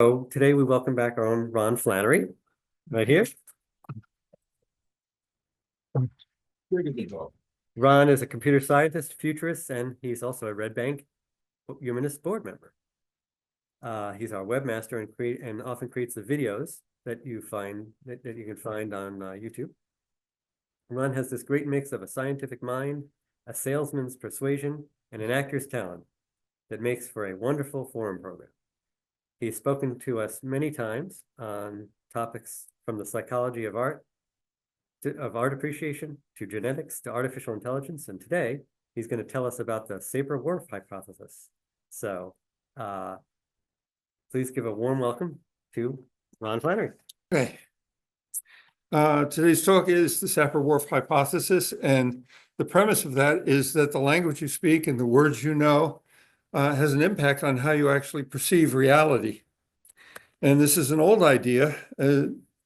So today we welcome back our own Ron Flannery, right here. Ron is a computer scientist, futurist, and he's also a Red Bank Humanist board member. He's our webmaster and often creates the videos that you can find on YouTube. Ron has this great mix of a scientific mind, a salesman's persuasion, and an actor's talent that makes for a wonderful forum program. He's spoken to us many times on topics from the psychology of art, of art appreciation, to genetics, to artificial intelligence. And today, he's going to tell us about the Sapir-Whorf hypothesis. So please give a warm welcome to Ron Flannery. Okay. Today's talk is the Sapir-Whorf hypothesis. And the premise of that is that the language you speak and the words you know has an impact on how you actually perceive reality. And this is an old idea.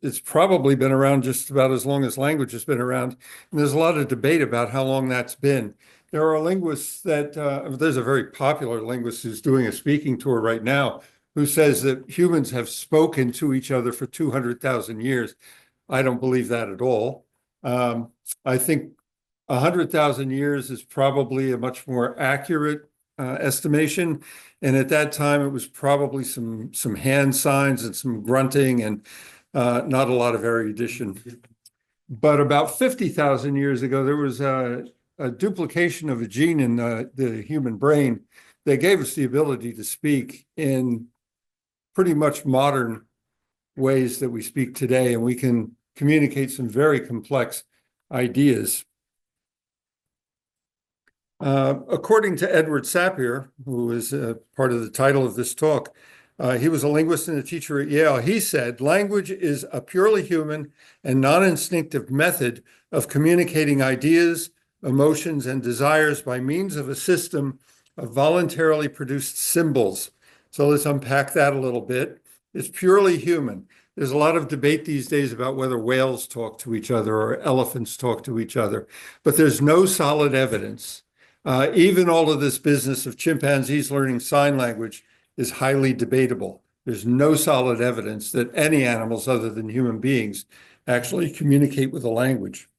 It's probably been around just about as long as language has been around. And there's a lot of debate about how long that's been. There are linguists that, there's a very popular linguist who's doing a speaking tour right now, who says that humans have spoken to each other for 200,000 years. I don't believe that at all. I think 100,000 years is probably a much more accurate estimation. And at that time, it was probably some hand signs and some grunting and not a lot of erudition. But about 50,000 years ago, there was a duplication of a gene in the human brain that gave us the ability to speak in pretty much modern ways that we speak today, and we can communicate some very complex ideas. According to Edward Sapir, who is part of the title of this talk, he was a linguist and a teacher at Yale. He said, language is a purely human and non-instinctive method of communicating ideas, emotions, and desires by means of a system of voluntarily produced symbols. So let's unpack that a little bit. It's purely human. There's a lot of debate these days about whether whales talk to each other or elephants talk to each other, but there's no solid evidence. Even all of this business of chimpanzees learning sign language is highly debatable. There's no solid evidence that any animals other than human beings actually communicate with a language.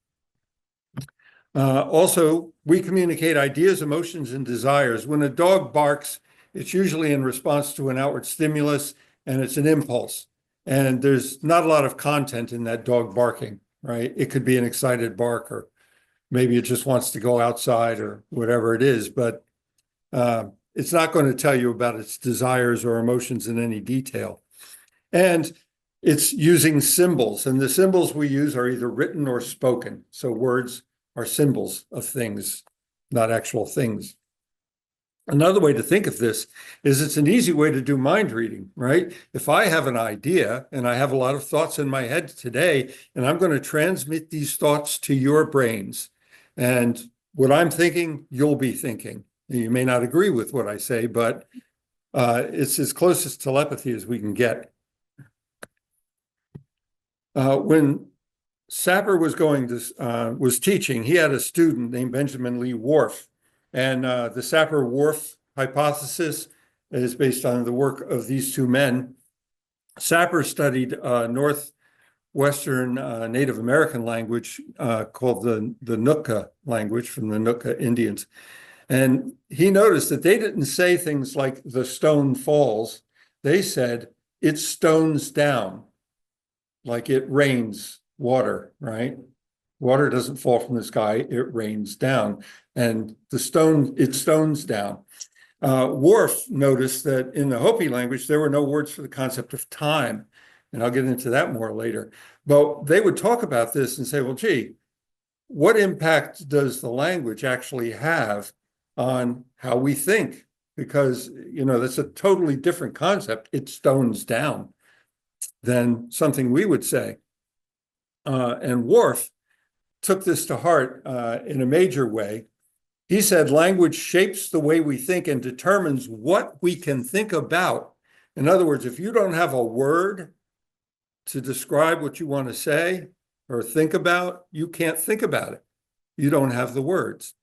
Also, we communicate ideas, emotions, and desires. When a dog barks, it's usually in response to an outward stimulus, and it's an impulse. And there's not a lot of content in that dog barking, right? It could be an excited bark, or maybe it just wants to go outside or whatever it is, but it's not going to tell you about its desires or emotions in any detail. And it's using symbols, and the symbols we use are either written or spoken. So words are symbols of things, not actual things. Another way to think of this is it's an easy way to do mind reading, right? If I have an idea and I have a lot of thoughts in my head today, and I'm going to transmit these thoughts to your brains, and what I'm thinking, you'll be thinking. You may not agree with what I say, but it's as close as telepathy as we can get. When Sapir was teaching, he had a student named Benjamin Lee Wharf. And the Sapir-Whorf hypothesis is based on the work of these two men. Sapir studied Northwestern Native American language called the Nootka language from the Nootka Indians. And he noticed that they didn't say things like the stone falls. They said it stones down, like it rains water, right? Water doesn't fall from the sky, it rains down. And it stones down. Whorf noticed that in the Hopi language, there were no words for the concept of time. And I'll get into that more later. But they would talk about this and say, well, gee, what impact does the language actually have on how we think? Because, you know, that's a totally different concept. It stones down than something we would say. And Whorf took this to heart in a major way. He said language shapes the way we think and determines what we can think about. In other words, if you don't have a word to describe what you want to say or think about, you can't think about it. You don't have the words.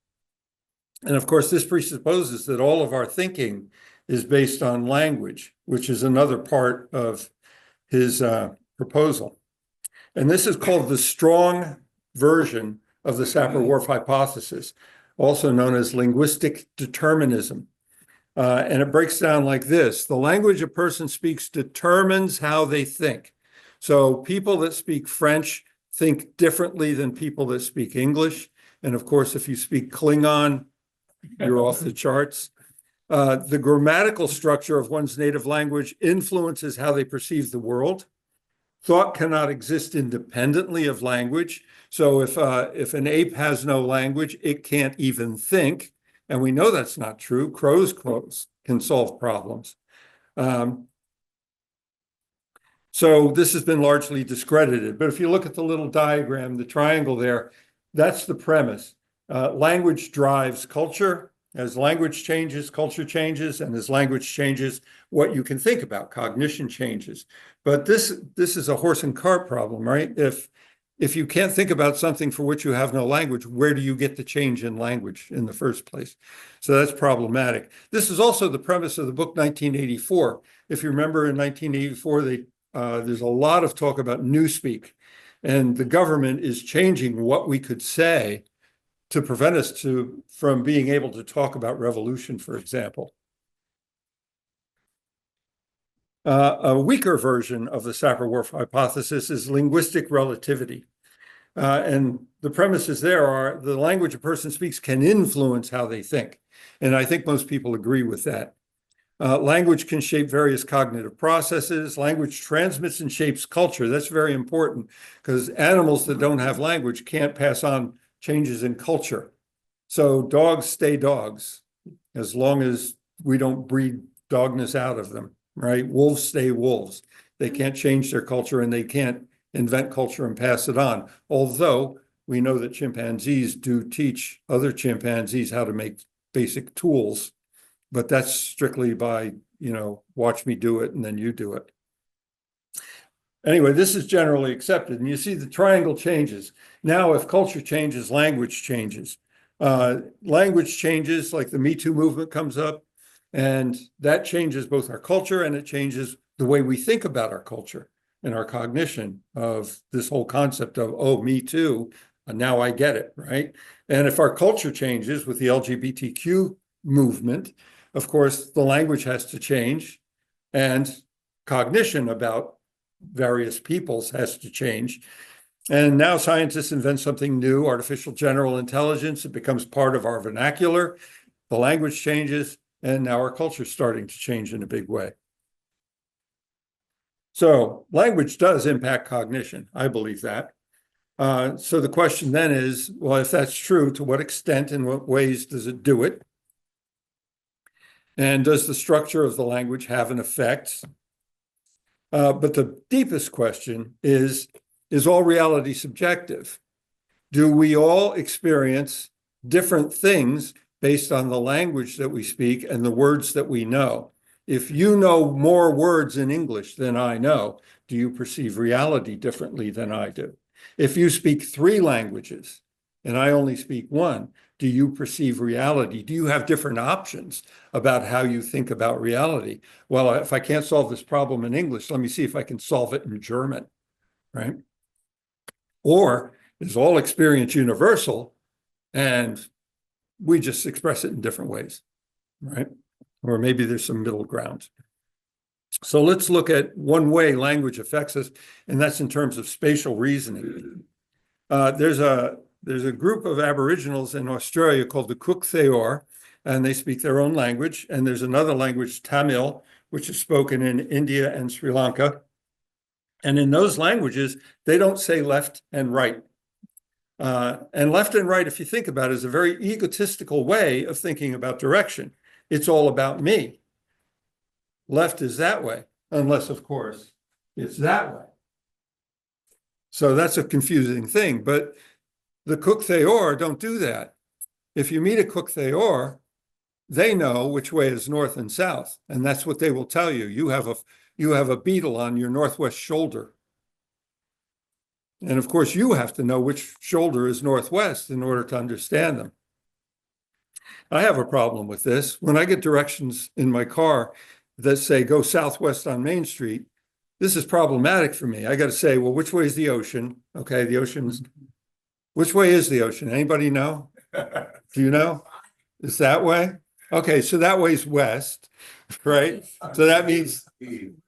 And of course, this presupposes that all of our thinking is based on language, which is another part of his proposal. And this is called the strong version of the Sapir-Whorf hypothesis, also known as linguistic determinism. And it breaks down like this. The language a person speaks determines how they think. So people that speak French think differently than people that speak English. And of course, if you speak Klingon, you're off the charts. The grammatical structure of one's native language influences how they perceive the world. Thought cannot exist independently of language. So if an ape has no language, it can't even think. And we know that's not true. Crows can solve problems. So this has been largely discredited. But if you look at the little diagram, the triangle there, that's the premise. Language drives culture. As language changes, culture changes. And as language changes, what you can think about, cognition changes. But this is a horse and cart problem, right? If you can't think about something for which you have no language, where do you get the change in language in the first place? So that's problematic. This is also the premise of the book 1984. If you remember in 1984, there's a lot of talk about newspeak, and the government is changing what we could say to prevent us from being able to talk about revolution, for example. A weaker version of the Sapir-Whorf hypothesis is linguistic relativity. And the premises there are the language a person speaks can influence how they think. And I think most people agree with that. Language can shape various cognitive processes. Language transmits and shapes culture. That's very important because animals that don't have language can't pass on changes in culture. So dogs stay dogs as long as we don't breed dogness out of them, right? Wolves stay wolves. They can't change their culture and they can't invent culture and pass it on. Although we know that chimpanzees do teach other chimpanzees how to make basic tools, but that's strictly by, watch me do it and then you do it. Anyway, this is generally accepted. And you see the triangle changes. Now, if culture changes, language changes. Language changes, like the Me Too movement comes up, and that changes both our culture and it changes the way we think about our culture and our cognition of this whole concept of, oh, me too, and now I get it, right? And if our culture changes with the LGBTQ movement, of course, the language has to change and cognition about various peoples has to change. And now scientists invent something new, artificial general intelligence. It becomes part of our vernacular. The language changes, and now our culture is starting to change in a big way. So language does impact cognition. I believe that. So the question then is, well, if that's true, to what extent and what ways does it do it? And does the structure of the language have an effect? But the deepest question is all reality subjective? Do we all experience different things based on the language that we speak and the words that we know? If you know more words in English than I know, do you perceive reality differently than I do? If you speak 3 languages and I only speak 1, do you perceive reality? Do you have different options about how you think about reality? Well, if I can't solve this problem in English, let me see if I can solve it in German, right? Or is all experience universal and we just express it in different ways, right? Or maybe there's some middle ground. So let's look at one way language affects us, and that's in terms of spatial reasoning. There's a group of Aboriginals in Australia called the Cook Thayor, and they speak their own language. And there's another language, Tamil, which is spoken in India and Sri Lanka. And in those languages, they don't say left and right. And left and right, if you think about it, is a very egotistical way of thinking about direction. It's all about me. Left is that way, unless, of course, it's that way. So that's a confusing thing. But the Cook Thayor don't do that. If you meet a Cook Thayor, they know which way is north and south, and that's what they will tell you. You have a beetle on your northwest shoulder. And of course, you have to know which shoulder is northwest in order to understand them. I have a problem with this. When I get directions in my car that say go southwest on Main Street, this is problematic for me. I got to say, well, which way is the ocean? Okay, the ocean's, which way is the ocean? Anybody know? Do you know? Is that way? Okay, so that way's west, right? So that means,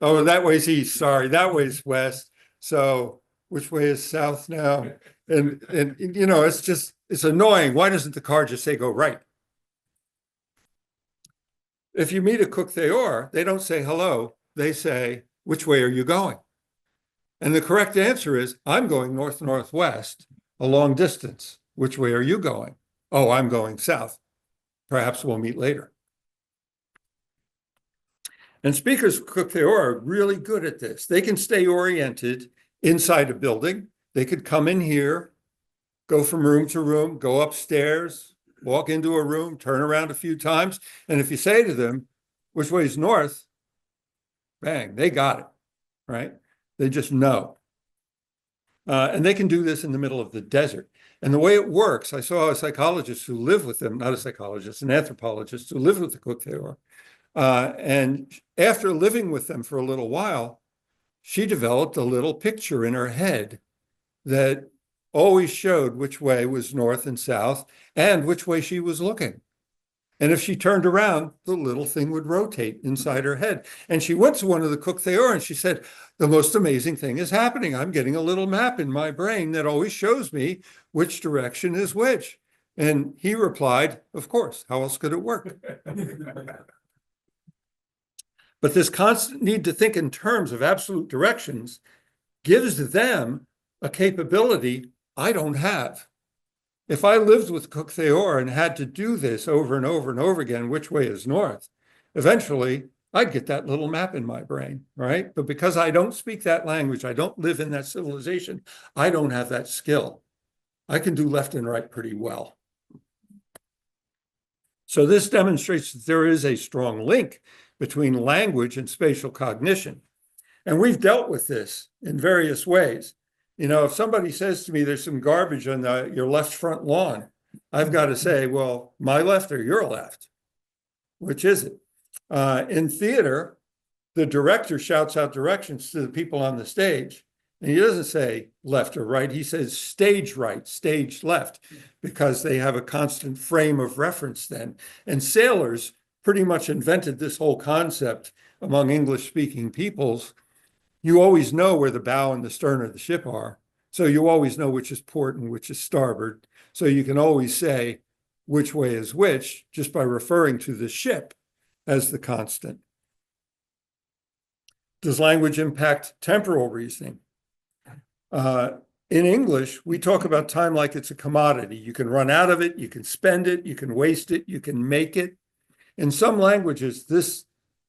oh, that way's east, sorry, that way's west. So which way is south now? And you know, it's annoying. Why doesn't the car just say go right? If you meet a cook theor, they don't say hello. They say, which way are you going? And the correct answer is, I'm going north-northwest, a long distance. Which way are you going? Oh, I'm going south. Perhaps we'll meet later. And speakers of cook theor are really good at this. They can stay oriented inside a building. They could come in here, go from room to room, go upstairs, walk into a room, turn around a few times. And if you say to them, which way is north? Bang, they got it, right? They just know. And they can do this in the middle of the desert. And the way it works, I saw a psychologist who lived with them, not a psychologist, an anthropologist who lived with the cook theor. And after living with them for a little while, she developed a little picture in her head that always showed which way was north and south and which way she was looking. And if she turned around, the little thing would rotate inside her head. And she went to one of the cook theor and she said, the most amazing thing is happening. I'm getting a little map in my brain that always shows me which direction is which. And he replied, of course, how else could it work? But this constant need to think in terms of absolute directions gives them a capability I don't have. If I lived with cook theor and had to do this over and over and over again, which way is north, eventually I'd get that little map in my brain, right? But because I don't speak that language, I don't live in that civilization, I don't have that skill. I can do left and right pretty well. So this demonstrates that there is a strong link between language and spatial cognition. And we've dealt with this in various ways. You know, if somebody says to me, there's some garbage on your left front lawn, I've got to say, well, my left or your left? Which is it? In theater, the director shouts out directions to the people on the stage. And he doesn't say left or right. He says stage right, stage left, because they have a constant frame of reference then. And sailors pretty much invented this whole concept among English-speaking peoples. You always know where the bow and the stern of the ship are. So you always know which is port and which is starboard. So you can always say which way is which just by referring to the ship as the constant. Does language impact temporal reasoning? In English, we talk about time like it's a commodity. You can run out of it, you can spend it, you can waste it, you can make it. In some languages, this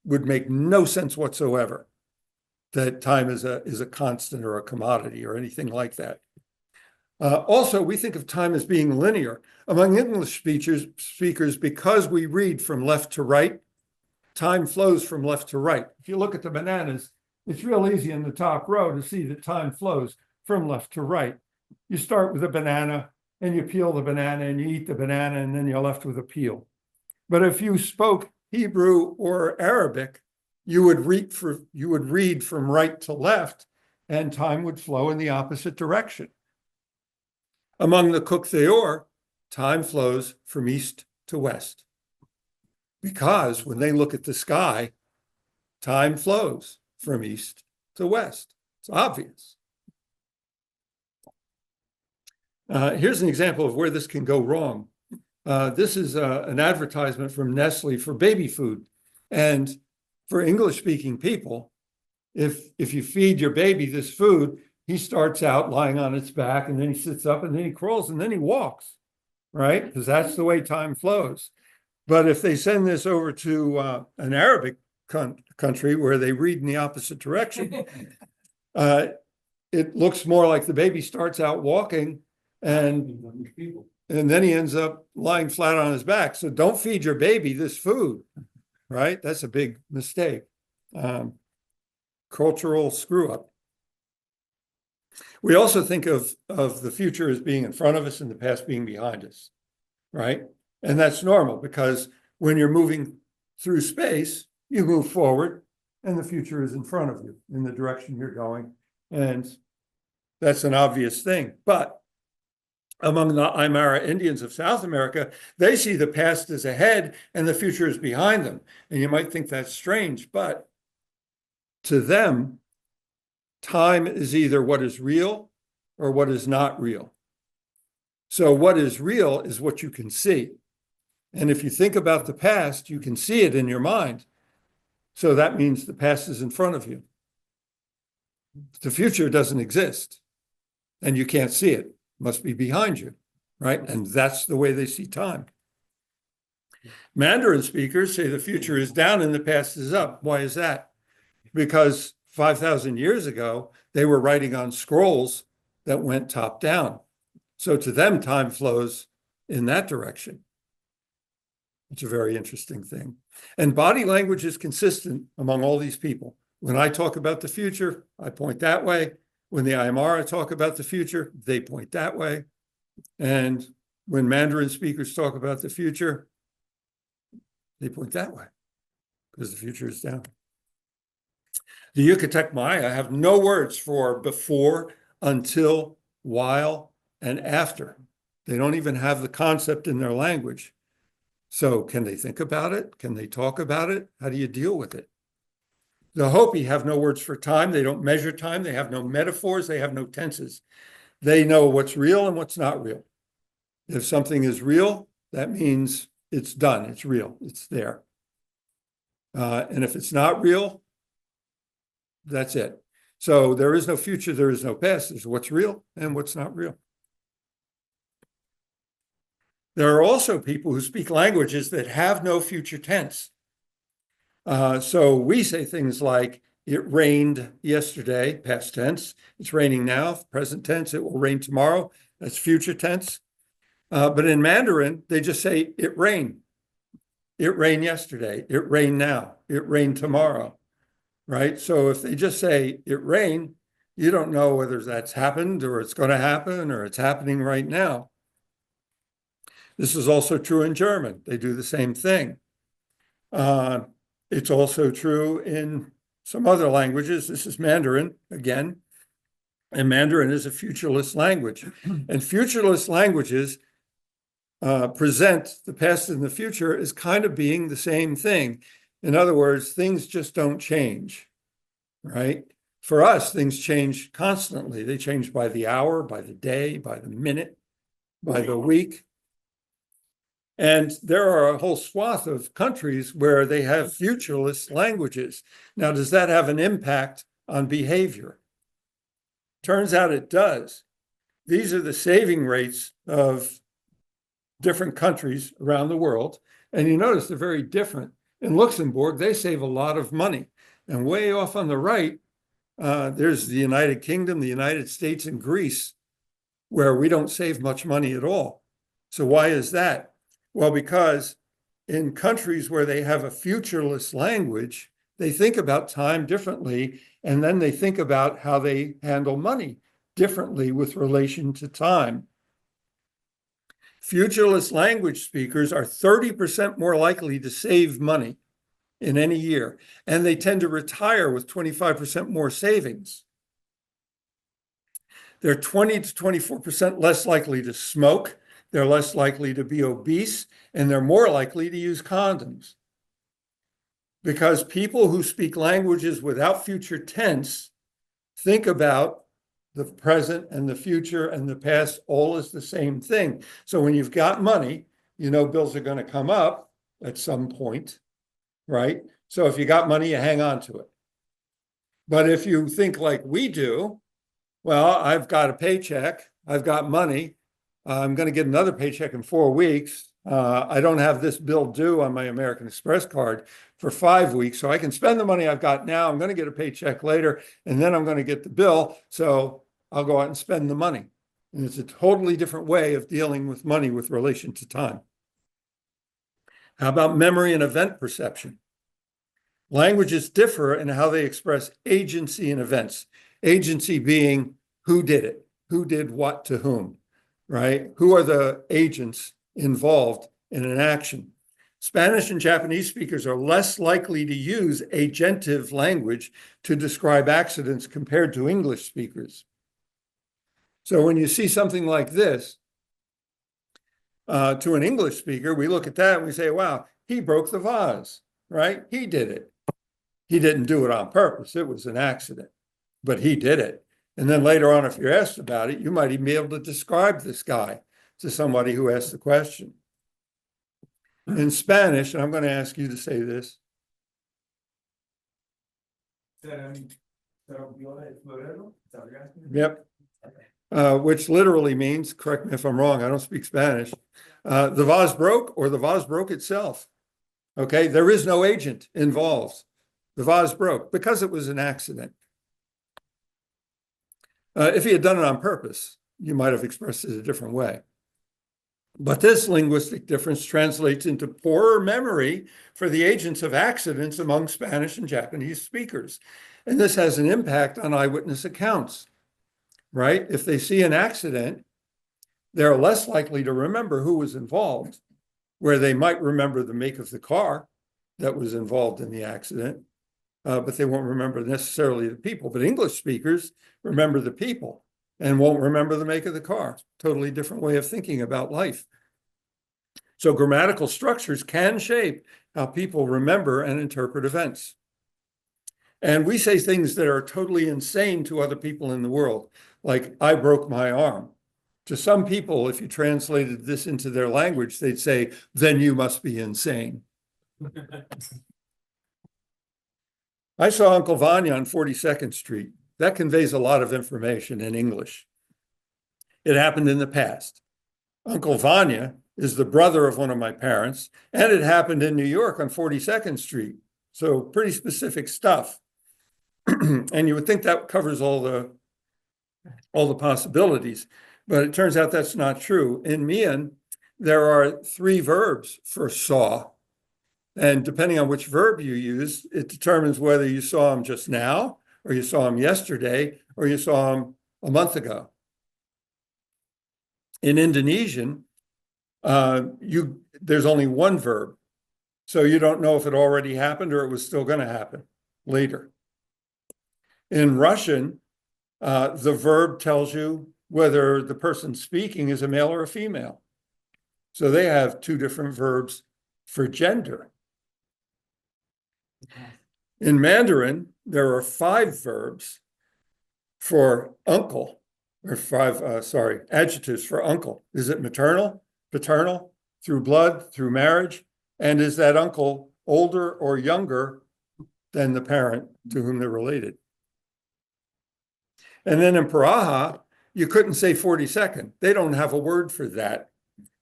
would make no sense whatsoever, that time is a constant or a commodity or anything like that. Also, we think of time as being linear. Among English speakers, because we read from left to right, time flows from left to right. If you look at the bananas, it's real easy in the top row to see that time flows from left to right. You start with a banana and you peel the banana and you eat the banana and then you're left with a peel. But if you spoke Hebrew or Arabic, you would read from right to left and time would flow in the opposite direction. Among the cook theor, time flows from east to west, because when they look at the sky, time flows from east to west. It's obvious. Here's an example of where this can go wrong. This is an advertisement from Nestle for baby food. And for English-speaking people, if you feed your baby this food, he starts out lying on its back, and then he sits up, and then he crawls, and then he walks, right? Because that's the way time flows. But if they send this over to an Arabic country where they read in the opposite direction, it looks more like the baby starts out walking, and then he ends up lying flat on his back. So don't feed your baby this food, right? That's a big mistake. Cultural screw up. We also think of the future as being in front of us and the past being behind us, right? And that's normal, because when you're moving through space, you move forward, and the future is in front of you in the direction you're going. And that's an obvious thing. But among the Aymara Indians of South America, they see the past as ahead and the future is behind them. And you might think that's strange, but to them, time is either what is real or what is not real. So what is real is what you can see. And if you think about the past, you can see it in your mind. So that means the past is in front of you. The future doesn't exist, and you can't see it. It must be behind you, right? And that's the way they see time. Mandarin speakers say the future is down and the past is up. Why is that? Because 5,000 years ago, they were writing on scrolls that went top down. So to them, time flows in that direction. It's a very interesting thing. And body language is consistent among all these people. When I talk about the future, I point that way. When the Aymara talk about the future, they point that way. And when Mandarin speakers talk about the future, they point that way because the future is down. The Yucatec Maya have no words for before, until, while, and after. They don't even have the concept in their language. So can they think about it? Can they talk about it? How do you deal with it? The Hopi have no words for time. They don't measure time. They have no metaphors. They have no tenses. They know what's real and what's not real. If something is real, that means it's done. It's real. It's there. And if it's not real, that's it. So there is no future. There is no past. There's what's real and what's not real. There are also people who speak languages that have no future tense. So we say things like, it rained yesterday, past tense. It's raining now, present tense. It will rain tomorrow. That's future tense. But in Mandarin, they just say, it rained. It rained yesterday. It rained now. It rained tomorrow, right? So if they just say, it rained, you don't know whether that's happened or it's going to happen or it's happening right now. This is also true in German. They do the same thing. It's also true in some other languages. This is Mandarin again. And Mandarin is a futureless language. And futureless languages present the past and the future as kind of being the same thing. In other words, things just don't change, right? For us, things change constantly. They change by the hour, by the day, by the minute, by the week. And there are a whole swath of countries where they have futureless languages. Now, does that have an impact on behavior? Turns out it does. These are the saving rates of different countries around the world. And you notice they're very different. In Luxembourg, they save a lot of money. And way off on the right, there's the United Kingdom, the United States, and Greece, where we don't save much money at all. So why is that? Well, because in countries where they have a futureless language, they think about time differently, and then they think about how they handle money differently with relation to time. Futureless language speakers are 30% more likely to save money in any year, and they tend to retire with 25% more savings. They're 20 to 24% less likely to smoke. They're less likely to be obese, and they're more likely to use condoms. Because people who speak languages without future tense think about the present and the future and the past all as the same thing. So when you've got money, you know bills are going to come up at some point, right? So if you got money, you hang on to it. But if you think like we do, well, I've got a paycheck, I've got money, I'm going to get another paycheck in 4 weeks. I don't have this bill due on my American Express card for 5 weeks, so I can spend the money I've got now. I'm going to get a paycheck later, and then I'm going to get the bill, so I'll go out and spend the money. And it's a totally different way of dealing with money with relation to time. How about memory and event perception? Languages differ in how they express agency in events. Agency being who did it, who did what to whom. Right? Who are the agents involved in an action? Spanish and Japanese speakers are less likely to use agentive language to describe accidents compared to English speakers. So when you see something like this, to an English speaker, we look at that and we say, wow, he broke the vase, right? He did it. He didn't do it on purpose. It was an accident, but he did it. And then later on, if you're asked about it, you might even be able to describe this guy to somebody who asked the question. In Spanish, and I'm going to ask you to say this. Yep. Which literally means, correct me if I'm wrong, I don't speak Spanish, the vase broke or the vase broke itself. Okay, there is no agent involved. The vase broke because it was an accident. If he had done it on purpose, you might have expressed it a different way. But this linguistic difference translates into poorer memory for the agents of accidents among Spanish and Japanese speakers. And this has an impact on eyewitness accounts, right? If they see an accident, they're less likely to remember who was involved, where they might remember the make of the car that was involved in the accident, but they won't remember necessarily the people. But English speakers remember the people and won't remember the make of the car. Totally different way of thinking about life. So grammatical structures can shape how people remember and interpret events. And we say things that are totally insane to other people in the world, like, I broke my arm. To some people, if you translated this into their language, they'd say, then you must be insane. I saw Uncle Vanya on 42nd Street. That conveys a lot of information in English. It happened in the past. Uncle Vanya is the brother of one of my parents, and it happened in New York on 42nd Street. So pretty specific stuff. And you would think that covers all the possibilities, but it turns out that's not true. In Mian, there are 3 verbs for saw. And depending on which verb you use, it determines whether you saw him just now, or you saw him yesterday, or you saw him a month ago. In Indonesian, there's only 1 verb. So you don't know if it already happened or it was still going to happen later. In Russian, the verb tells you whether the person speaking is a male or a female. So they have 2 different verbs for gender. In Mandarin, there are 5 verbs for uncle, or 5, adjectives for uncle. Is it maternal, paternal, through blood, through marriage? And is that uncle older or younger than the parent to whom they're related? And then in Paraha, you couldn't say 42nd. They don't have a word for that.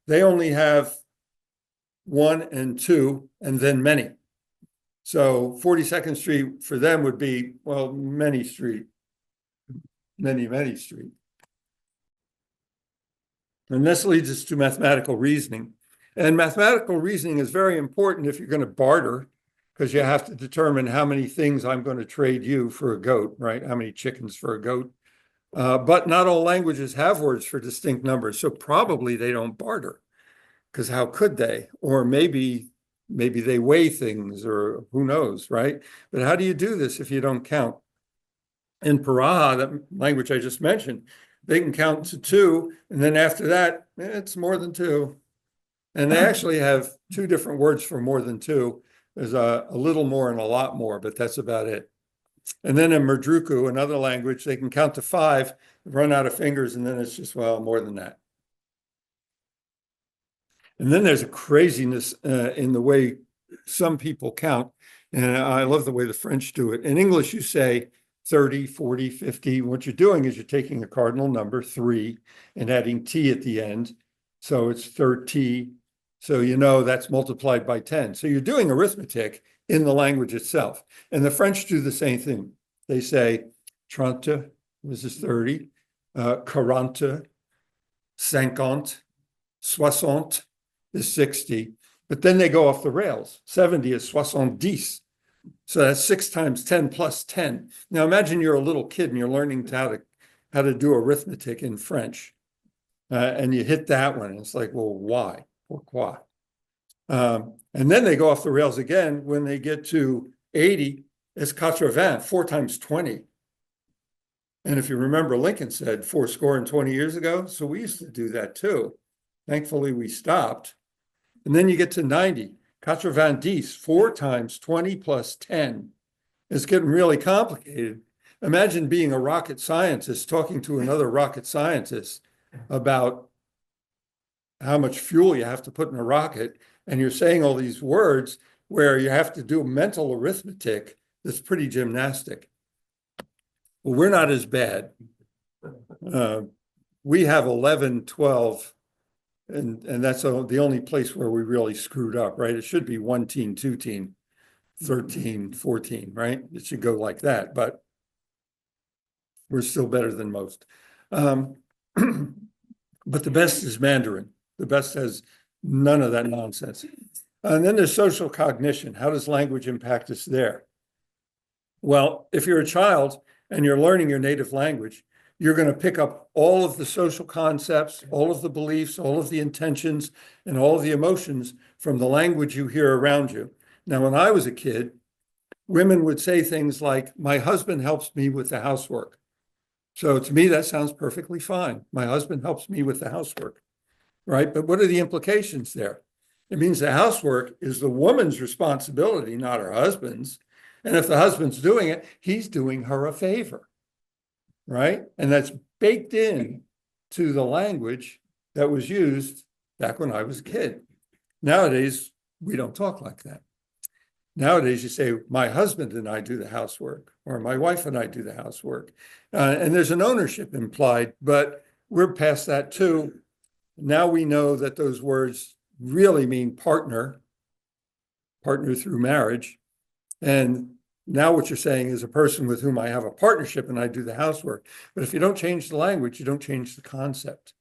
They only have 1 and 2, and then many. So 42nd Street for them would be, well, many street. Many street. And this leads us to mathematical reasoning. And mathematical reasoning is very important if you're going to barter, because you have to determine how many things I'm going to trade you for a goat, right? How many chickens for a goat. But not all languages have words for distinct numbers, so probably they don't barter, because how could they? Or maybe they weigh things, or who knows, right? But how do you do this if you don't count? In Paraha, that language I just mentioned, they can count to 2, and then after that, it's more than 2. And they actually have 2 different words for more than 2. There's a little more and a lot more, but that's about it. And then in Merdruku, another language, they can count to 5, run out of fingers, and then it's just, well, more than that. And then there's a craziness in the way some people count. And I love the way the French do it. In English, you say 30, 40, 50. What you're doing is you're taking a cardinal number, 3, and adding t at the end. So it's 30. So you know that's multiplied by 10. So you're doing arithmetic in the language itself. And the French do the same thing. They say 30, this is 30, 40, 50, 60 is 60. But then they go off the rails. 70 is 70. So that's 6 times 10 plus 10. Now imagine you're a little kid and you're learning how to do arithmetic in French. And you hit that one. And it's like, well, why? Pourquoi? And then they go off the rails again when they get to 80, it's 80, 4 times 20. And if you remember, Lincoln said 80 years ago. So we used to do that too. Thankfully, we stopped. And then you get to 90, 90, 4 times 20 plus 10. It's getting really complicated. Imagine being a rocket scientist talking to another rocket scientist about how much fuel you have to put in a rocket, and you're saying all these words where you have to do mental arithmetic that's pretty gymnastic. Well, we're not as bad. We have 11, 12, and that's the only place where we really screwed up, right? It should be 1 teen, 2 teen, 13, 14, right? It should go like that, but we're still better than most. But the best is Mandarin. The best has none of that nonsense. And then there's social cognition. How does language impact us there? Well, if you're a child and you're learning your native language, you're going to pick up all of the social concepts, all of the beliefs, all of the intentions, and all of the emotions from the language you hear around you. Now, when I was a kid, women would say things like, my husband helps me with the housework. So to me, that sounds perfectly fine. My husband helps me with the housework, right? But what are the implications there? It means the housework is the woman's responsibility, not her husband's. And if the husband's doing it, he's doing her a favor, right? And that's baked in to the language that was used back when I was a kid. Nowadays, we don't talk like that. Nowadays, you say, my husband and I do the housework, or my wife and I do the housework. And there's an ownership implied, but we're past that too. Now we know that those words really mean partner through marriage. And now what you're saying is a person with whom I have a partnership and I do the housework. But if you don't change the language, you don't change the concept.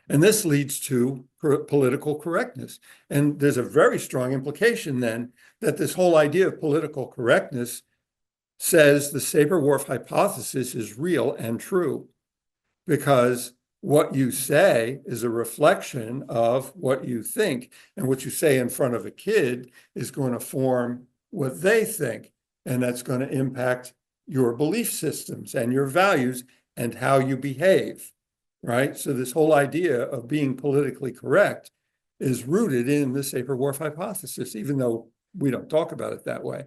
And this leads to political correctness. And there's a very strong implication then that this whole idea of political correctness says the Sapir-Whorf hypothesis is real and true, because what you say is a reflection of what you think. And what you say in front of a kid is going to form what they think. And that's going to impact your belief systems and your values and how you behave, right? So this whole idea of being politically correct is rooted in the Sapir-Whorf hypothesis, even though we don't talk about it that way.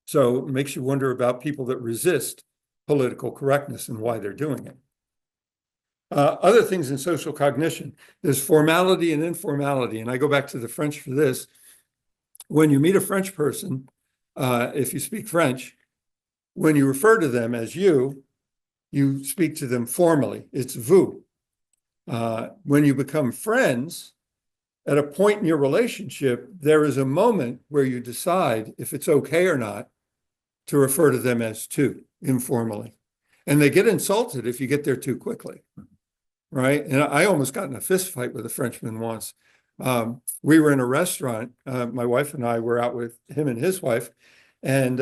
So it makes you wonder about people that resist political correctness and why they're doing it. Other things in social cognition, there's formality and informality. And I go back to the French for this. When you meet a French person, if you speak French, when you refer to them as you speak to them formally. It's vous. When you become friends, at a point in your relationship, there is a moment where you decide if it's okay or not to refer to them as tu, informally. And they get insulted if you get there too quickly, right? And I almost got in a fist fight with a Frenchman once. We were in a restaurant. My wife and I were out with him and his wife. And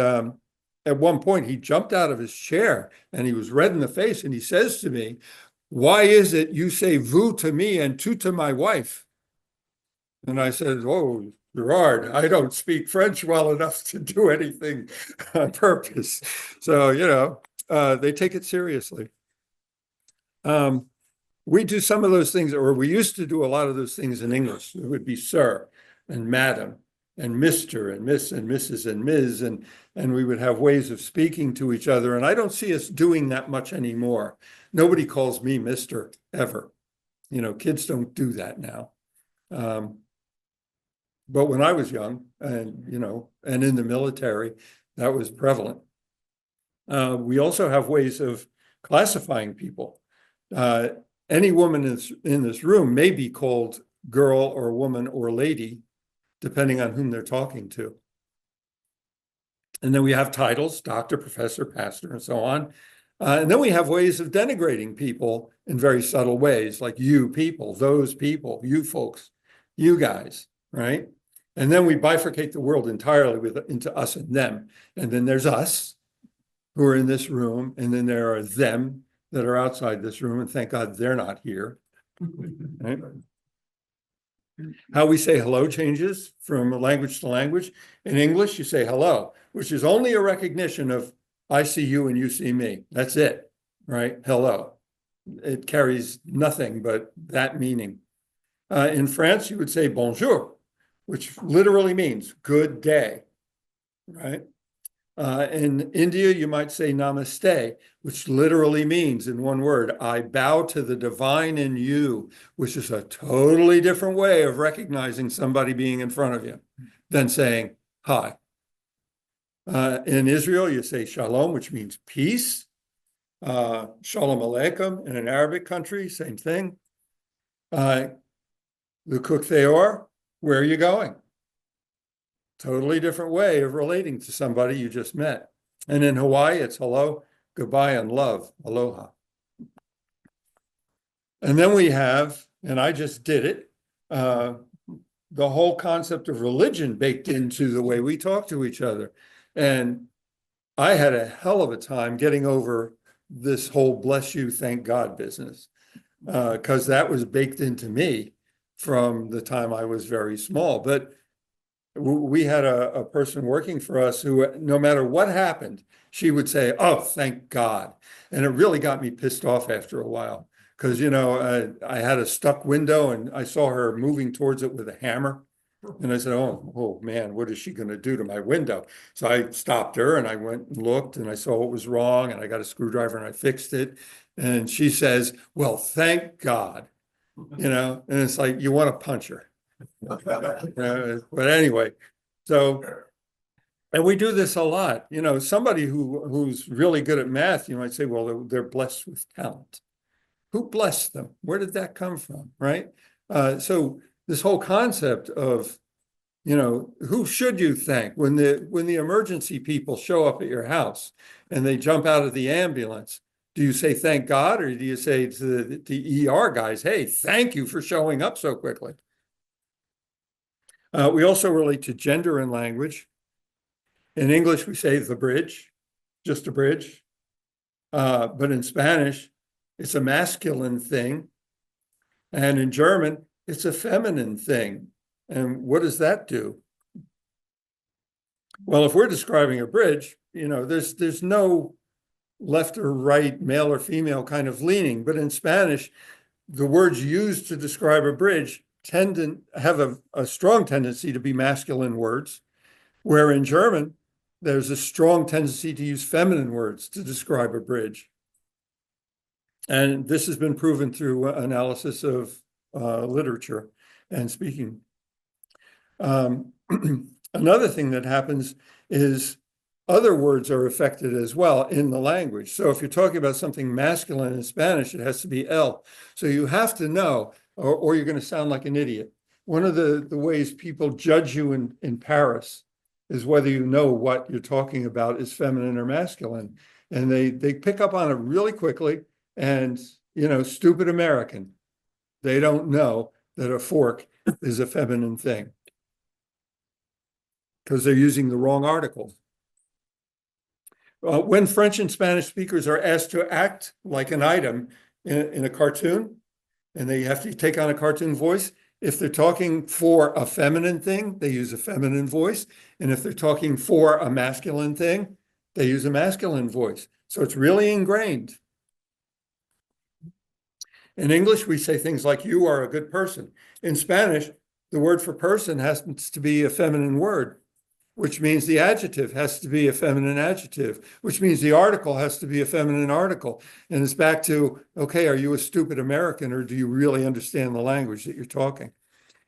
at one point, he jumped out of his chair and he was red in the face. And he says to me, why is it you say vous to me and tu to my wife? And I said, oh, Gerard, I don't speak French well enough to do anything on purpose. So, they take it seriously. We do some of those things, or we used to do a lot of those things in English. It would be sir and madam and Mr. and Miss and Mrs. and Ms. And we would have ways of speaking to each other. And I don't see us doing that much anymore. Nobody calls me Mr. ever. Kids don't do that now. But when I was young and in the military, that was prevalent. We also have ways of classifying people. Any woman in this room may be called girl or woman or lady, depending on whom they're talking to. And then we have titles, doctor, professor, pastor, and so on. And then we have ways of denigrating people in very subtle ways, like you people, those people, you folks, you guys, right? And then we bifurcate the world entirely into us and them. And then there's us who are in this room, and then there are them that are outside this room, and thank God they're not here. Right? How we say hello changes from language to language. In English, you say hello, which is only a recognition of I see you and you see me. That's it, right? Hello. It carries nothing but that meaning. In France, you would say bonjour, which literally means good day, right? In India, you might say namaste, which literally means in one word, I bow to the divine in you, which is a totally different way of recognizing somebody being in front of you than saying hi. In Israel, you say shalom, which means peace. Shalom aleichem in an Arabic country, same thing. The Kuk Theor, where are you going? Totally different way of relating to somebody you just met. And in Hawaii, it's hello, goodbye, and love, aloha. And then we have, and I just did it, the whole concept of religion baked into the way we talk to each other. And I had a hell of a time getting over this whole bless you, thank God business, because that was baked into me from the time I was very small. But we had a person working for us who, no matter what happened, she would say, oh, thank God. And it really got me pissed off after a while because, I had a stuck window and I saw her moving towards it with a hammer. And I said, oh man, what is she going to do to my window? So I stopped her and I went and looked and I saw what was wrong and I got a screwdriver and I fixed it. And she says, well, thank God, and it's like, you want to punch her. But anyway, and we do this a lot. Somebody who's really good at math, you might say, well, they're blessed with talent. Who blessed them? Where did that come from, right? So this whole concept of, who should you thank when the emergency people show up at your house and they jump out of the ambulance? Do you say thank God, or do you say to the ER guys, hey, thank you for showing up so quickly? We also relate to gender and language. In English, we say the bridge, just a bridge. But in Spanish, it's a masculine thing. And in German, it's a feminine thing. And what does that do? Well, if we're describing a bridge, there's no left or right, male or female kind of leaning. But in Spanish, the words used to describe a bridge tend to have a strong tendency to be masculine words, where in German, there's a strong tendency to use feminine words to describe a bridge. And this has been proven through analysis of literature and speaking. Another thing that happens is other words are affected as well in the language. So if you're talking about something masculine in Spanish, it has to be el. So you have to know, or you're going to sound like an idiot. One of the ways people judge you in Paris is whether you know what you're talking about is feminine or masculine. And they pick up on it really quickly. And, stupid American, they don't know that a fork is a feminine thing because they're using the wrong article. When French and Spanish speakers are asked to act like an item in a cartoon, and they have to take on a cartoon voice, if they're talking for a feminine thing, they use a feminine voice. And if they're talking for a masculine thing, they use a masculine voice. So it's really ingrained. In English, we say things like, you are a good person. In Spanish, the word for person has to be a feminine word, which means the adjective has to be a feminine adjective, which means the article has to be a feminine article. And it's back to, okay, are you a stupid American, or do you really understand the language that you're talking?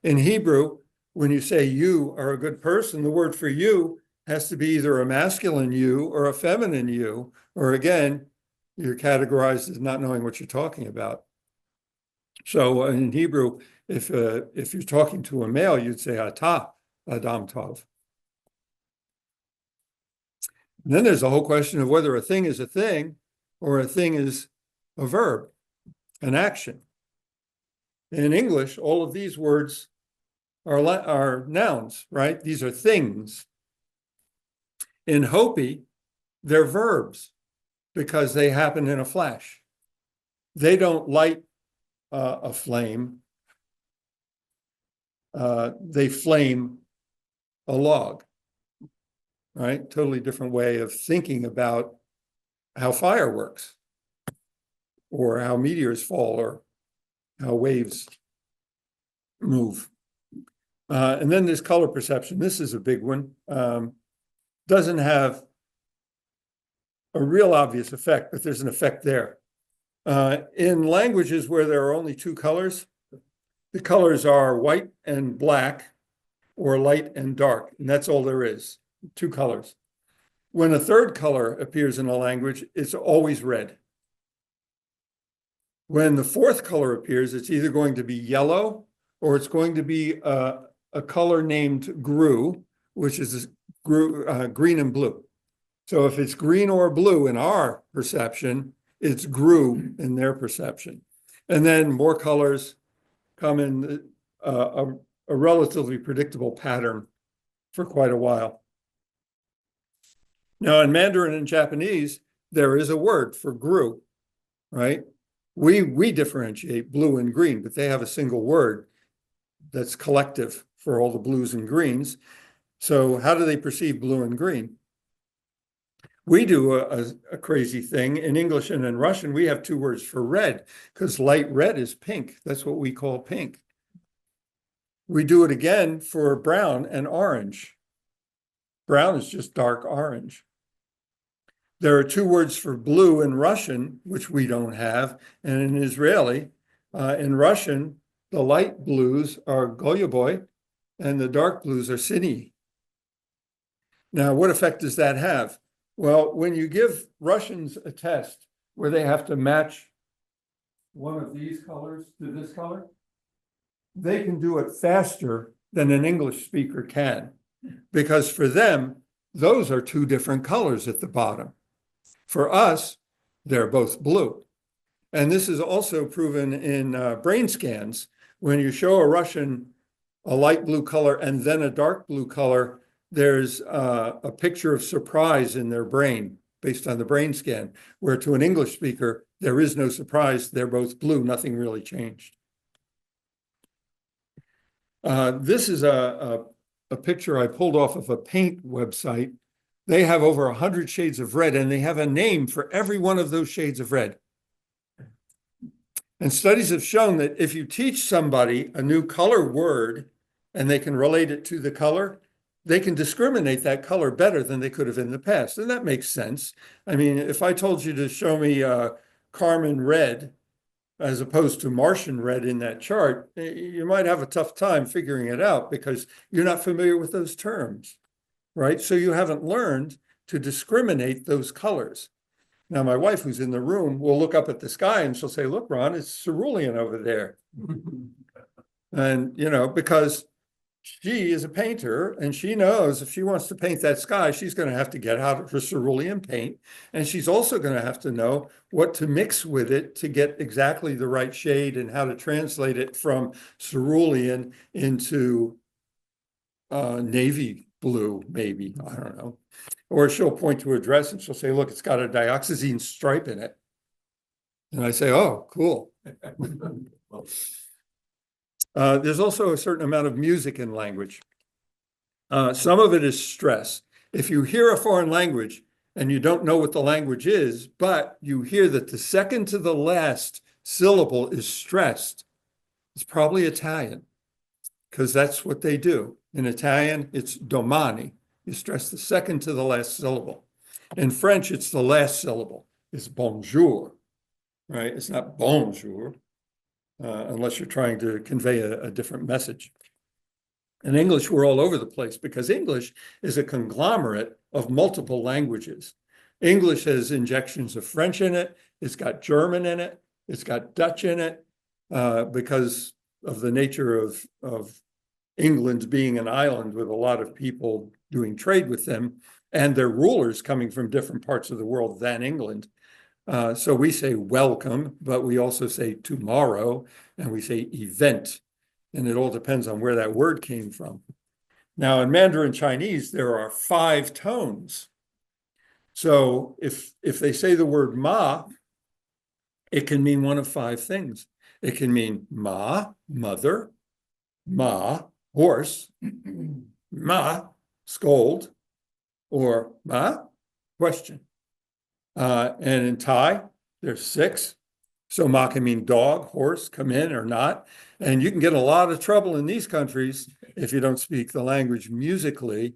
In Hebrew, when you say you are a good person, the word for you has to be either a masculine you or a feminine you, or again, you're categorized as not knowing what you're talking about. So in Hebrew, if you're talking to a male, you'd say ata adam tov. And then there's the whole question of whether a thing is a thing or a thing is a verb, an action. In English, all of these words are nouns, right? These are things. In Hopi, they're verbs because they happen in a flash. They don't light a flame. They flame a log, right? Totally different way of thinking about how fire works, or how meteors fall, or how waves move. And then there's color perception. This is a big one. Doesn't have a real obvious effect, but there's an effect there. In languages where there are only two colors, the colors are white and black, or light and dark, and that's all there is, two colors. When a third color appears in a language, it's always red. When the fourth color appears, it's either going to be yellow, or it's going to be a color named GRU, which is green and blue. So if it's green or blue in our perception, it's GRU in their perception. And then more colors come in a relatively predictable pattern for quite a while. Now, in Mandarin and Japanese, there is a word for GRU, right? We differentiate blue and green, but they have a single word that's collective for all the blues and greens. So how do they perceive blue and green? We do a crazy thing. In English and in Russian, we have two words for red, because light red is pink. That's what we call pink. We do it again for brown and orange. Brown is just dark orange. There are two words for blue in Russian, which we don't have, and in Israeli. In Russian, the light blues are goluboi, and the dark blues are sini. Now, what effect does that have? Well, when you give Russians a test where they have to match one of these colors to this color, they can do it faster than an English speaker can, because for them, those are two different colors at the bottom. For us, they're both blue. And this is also proven in brain scans. When you show a Russian a light blue color and then a dark blue color, there's a picture of surprise in their brain based on the brain scan, where to an English speaker, there is no surprise. They're both blue. Nothing really changed. This is a picture I pulled off of a paint website. They have over 100 shades of red, and they have a name for every one of those shades of red. And studies have shown that if you teach somebody a new color word and they can relate it to the color, they can discriminate that color better than they could have in the past. And that makes sense. I mean, if I told you to show me Carmen red as opposed to Martian red in that chart, you might have a tough time figuring it out because you're not familiar with those terms, right? So you haven't learned to discriminate those colors. Now, my wife, who's in the room, will look up at the sky and she'll say, look, Ron, it's cerulean over there. And, you know, because she is a painter and she knows if she wants to paint that sky, she's going to have to get out her cerulean paint. And she's also going to have to know what to mix with it to get exactly the right shade and how to translate it from cerulean into navy blue, maybe, I don't know. Or she'll point to a dress and she'll say, look, it's got a dioxazine stripe in it. And I say, oh, cool. There's also a certain amount of music in language. Some of it is stress. If you hear a foreign language and you don't know what the language is, but you hear that the second to the last syllable is stressed, it's probably Italian, because that's what they do. In Italian, it's domani. You stress the second to the last syllable. In French, it's the last syllable. It's bonjour, right? It's not bonjour, unless you're trying to convey a different message. In English, we're all over the place because English is a conglomerate of multiple languages. English has injections of French in it. It's got German in it. It's got Dutch in it because of the nature of England being an island with a lot of people doing trade with them and their rulers coming from different parts of the world than England. So we say welcome, but we also say tomorrow, and we say event. And it all depends on where that word came from. Now, in Mandarin Chinese, there are 5 tones. So if they say the word ma, it can mean one of 5 things. It can mean ma, mother, ma, horse, ma, scold, or ma, question. And in Thai, there's 6. So ma can mean dog, horse, come in or not. And you can get in a lot of trouble in these countries if you don't speak the language musically.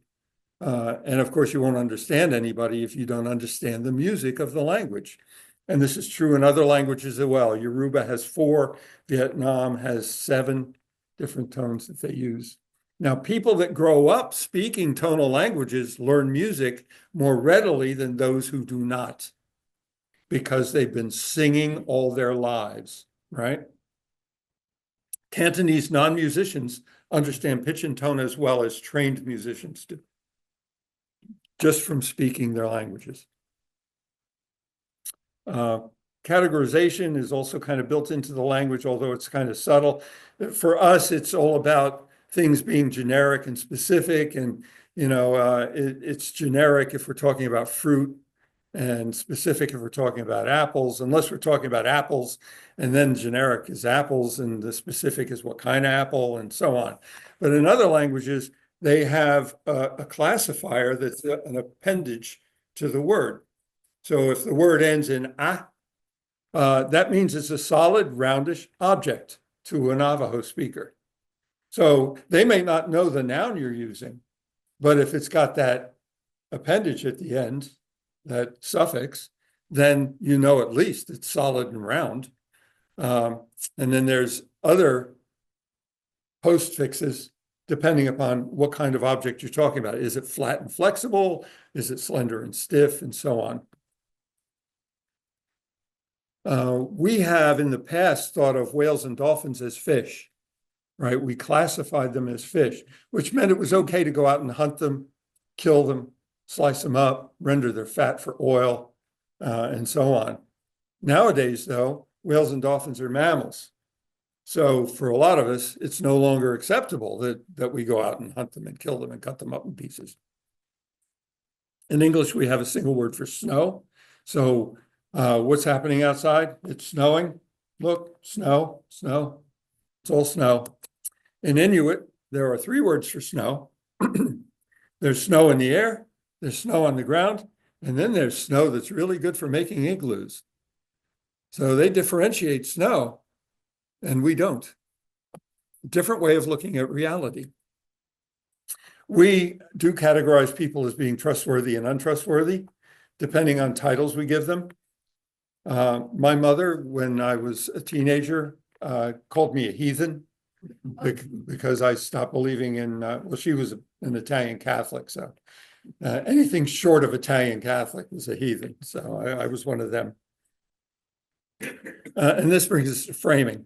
And of course, you won't understand anybody if you don't understand the music of the language. And this is true in other languages as well. Yoruba has 4, Vietnam has 7 different tones that they use. Now, people that grow up speaking tonal languages learn music more readily than those who do not, because they've been singing all their lives, right? Cantonese non-musicians understand pitch and tone as well as trained musicians do, just from speaking their languages. Categorization is also kind of built into the language, although it's kind of subtle. For us, it's all about things being generic and specific. And, it's generic if we're talking about fruit and specific if we're talking about apples, unless we're talking about apples, and then generic is apples and the specific is what kind of apple and so on. But in other languages, they have a classifier that's an appendage to the word. So if the word ends in a, that means it's a solid, roundish object to a Navajo speaker. So they may not know the noun you're using, but if it's got that appendage at the end, that suffix, then you know at least it's solid and round. And then there's other postfixes depending upon what kind of object you're talking about. Is it flat and flexible? Is it slender and stiff? And so on. We have in the past thought of whales and dolphins as fish, right? We classified them as fish, which meant it was okay to go out and hunt them, kill them, slice them up, render their fat for oil, and so on. Nowadays, though, whales and dolphins are mammals. So for a lot of us, it's no longer acceptable that we go out and hunt them and kill them and cut them up in pieces. In English, we have a single word for snow. So what's happening outside? It's snowing. Look, snow, snow. It's all snow. In Inuit, there are 3 words for snow. There's snow in the air, there's snow on the ground, and then there's snow that's really good for making igloos. So they differentiate snow, and we don't. Different way of looking at reality. We do categorize people as being trustworthy and untrustworthy, depending on titles we give them. My mother, when I was a teenager, called me a heathen because I stopped believing in, well, she was an Italian Catholic, so anything short of Italian Catholic was a heathen. So I was one of them. And this brings us to framing.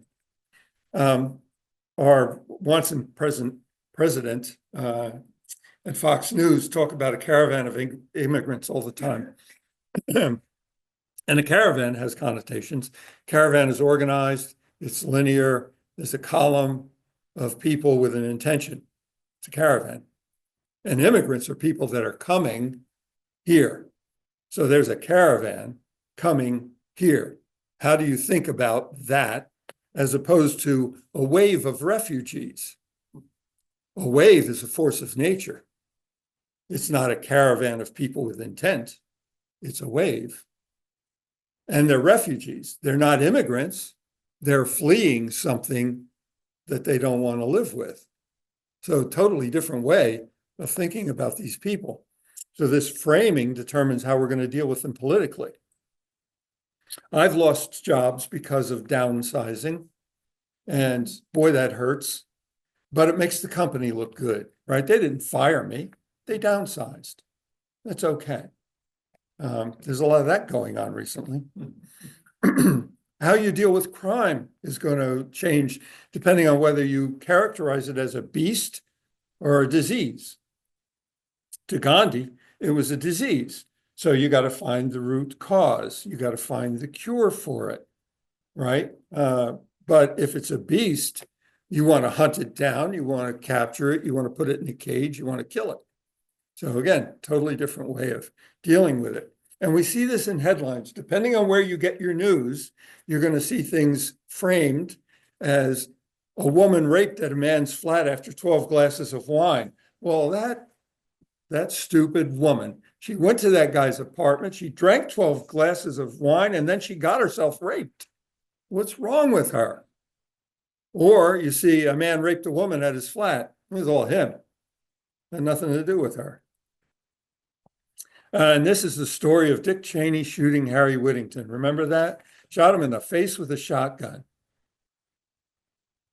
Our once and present president and Fox News talk about a caravan of immigrants all the time. And a caravan has connotations. Caravan is organized, it's linear, there's a column of people with an intention. It's a caravan. And immigrants are people that are coming here. So there's a caravan coming here. How do you think about that as opposed to a wave of refugees? A wave is a force of nature. It's not a caravan of people with intent. It's a wave. And they're refugees. They're not immigrants. They're fleeing something that they don't want to live with. So totally different way of thinking about these people. So this framing determines how we're going to deal with them politically. I've lost jobs because of downsizing. And boy, that hurts. But it makes the company look good, right? They didn't fire me. They downsized. That's okay. There's a lot of that going on recently. How you deal with crime is going to change depending on whether you characterize it as a beast or a disease. To Gandhi, it was a disease. So you got to find the root cause. You got to find the cure for it, right? But if it's a beast, you want to hunt it down, you want to capture it, you want to put it in a cage, you want to kill it. So again, totally different way of dealing with it. And we see this in headlines. Depending on where you get your news, you're going to see things framed as a woman raped at a man's flat after 12 glasses of wine. Well, that stupid woman, she went to that guy's apartment, she drank 12 glasses of wine, and then she got herself raped. What's wrong with her? Or you see a man raped a woman at his flat. It was all him. Had nothing to do with her. And this is the story of Dick Cheney shooting Harry Whittington. Remember that? Shot him in the face with a shotgun.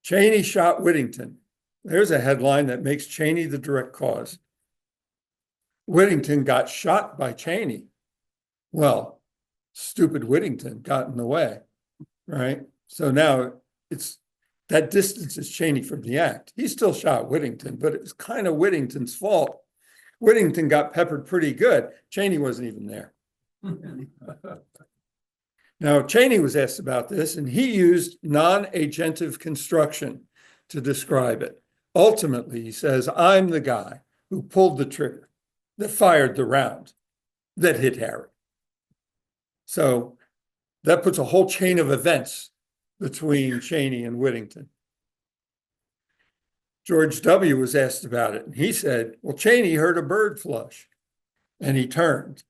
Cheney shot Whittington. There's a headline that makes Cheney the direct cause. Whittington got shot by Cheney. Well, stupid Whittington got in the way, right? So now it's that distances Cheney from the act. He still shot Whittington, but it was kind of Whittington's fault. Whittington got peppered pretty good. Cheney wasn't even there. Now, Cheney was asked about this, and he used non-agentive construction to describe it. Ultimately, he says, I'm the guy who pulled the trigger, that fired the round, that hit Harry. So that puts a whole chain of events between Cheney and Whittington. George W. was asked about it, and he said, well, Cheney heard a bird flush, and he turned,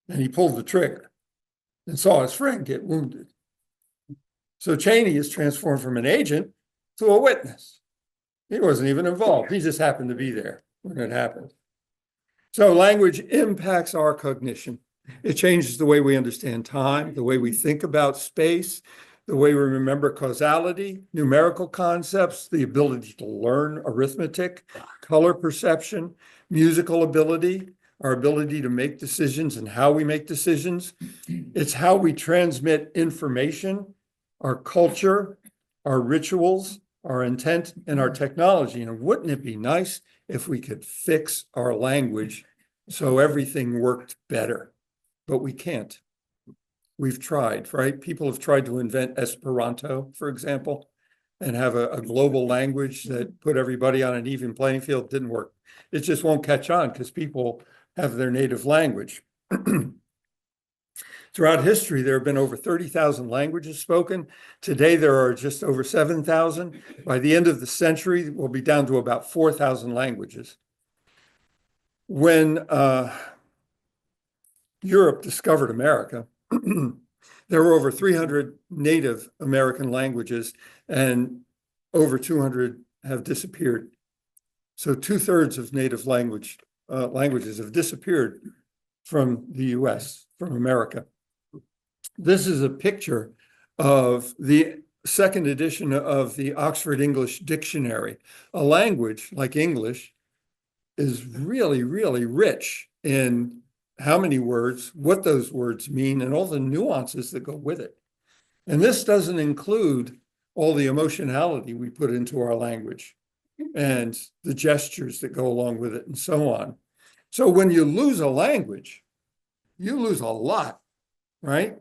and he pulled the trigger, and saw his friend get wounded. So Cheney is transformed from an agent to a witness. He wasn't even involved. He just happened to be there when it happened. So language impacts our cognition. It changes the way we understand time, the way we think about space, the way we remember causality, numerical concepts, the ability to learn arithmetic, color perception, musical ability, our ability to make decisions and how we make decisions. It's how we transmit information, our culture, our rituals, our intent, and our technology. And wouldn't it be nice if we could fix our language so everything worked better? But we can't. We've tried, right? People have tried to invent Esperanto, for example, and have a global language that put everybody on an even playing field. Didn't work. It just won't catch on because people have their native language. Throughout history, there have been over 30,000 languages spoken. Today, there are just over 7,000. By the end of the century, we'll be down to about 4,000 languages. When Europe discovered America, there were over 300 native American languages, and over 200 have disappeared. So 2/3 of native languages have disappeared from the US, from America. This is a picture of the second edition of the Oxford English Dictionary. A language like English is really, really rich in how many words, what those words mean, and all the nuances that go with it. And this doesn't include all the emotionality we put into our language and the gestures that go along with it and so on. So when you lose a language, you lose a lot, right?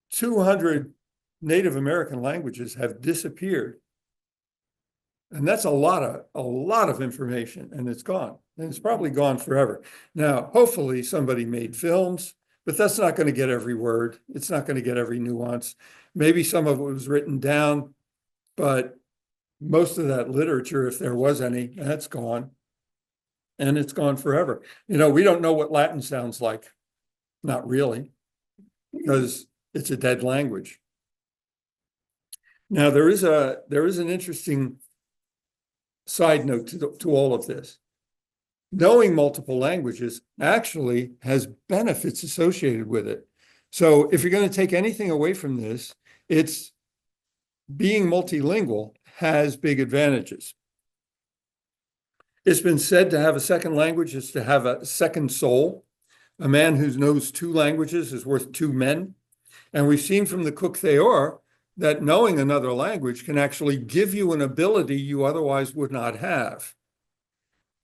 200 Native American languages have disappeared. And that's a lot of information, and it's gone. And it's probably gone forever. Now, hopefully somebody made films, but that's not going to get every word. It's not going to get every nuance. Maybe some of it was written down, but most of that literature, if there was any, that's gone. And it's gone forever. You know, we don't know what Latin sounds like. Not really, because it's a dead language. Now, there is an interesting side note to all of this. Knowing multiple languages actually has benefits associated with it. So if you're going to take anything away from this, it's being multilingual has big advantages. It's been said to have a second language is to have a second soul. A man who knows 2 languages is worth 2 men. And we've seen from the Cook Theor that knowing another language can actually give you an ability you otherwise would not have.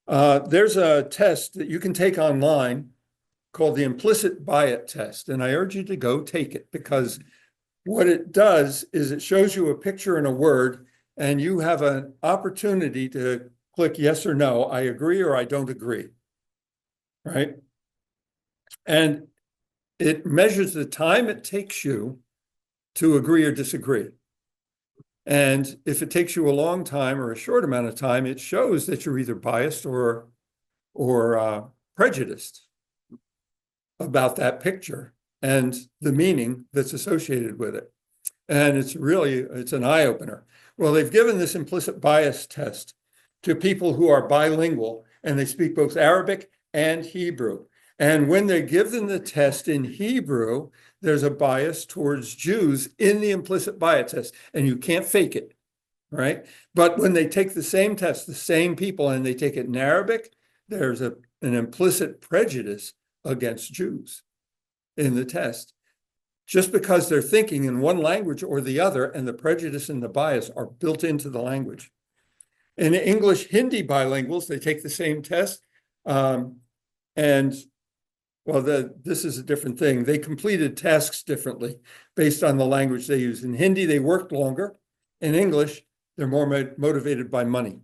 There's a test that you can take online called the implicit bias test, and I urge you to go take it, because what it does is it shows you a picture and a word, and you have an opportunity to click yes or no, I agree or I don't agree, right? And it measures the time it takes you to agree or disagree. And if it takes you a long time or a short amount of time, it shows that you're either biased or prejudiced about that picture and the meaning that's associated with it. And it's an eye opener. Well, they've given this implicit bias test to people who are bilingual and they speak both Arabic and Hebrew. And when they give them the test in Hebrew, there's a bias towards Jews in the implicit bias test, and you can't fake it, right? But when they take the same test, the same people, and they take it in Arabic, there's an implicit prejudice against Jews in the test, just because they're thinking in one language or the other, and the prejudice and the bias are built into the language. In English Hindi bilinguals, they take the same test, and well, this is a different thing. They completed tasks differently based on the language they use. In Hindi, they worked longer. In English, they're more motivated by money.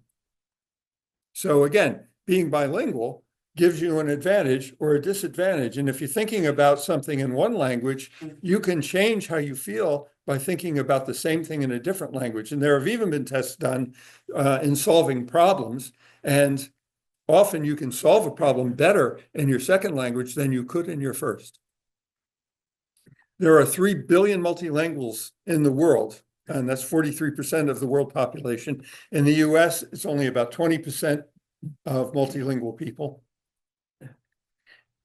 So again, being bilingual gives you an advantage or a disadvantage. And if you're thinking about something in one language, you can change how you feel by thinking about the same thing in a different language. And there have even been tests done in solving problems. And often you can solve a problem better in your second language than you could in your first. There are 3 billion multilinguals in the world, and that's 43% of the world population. In the US, it's only about 20% of multilingual people.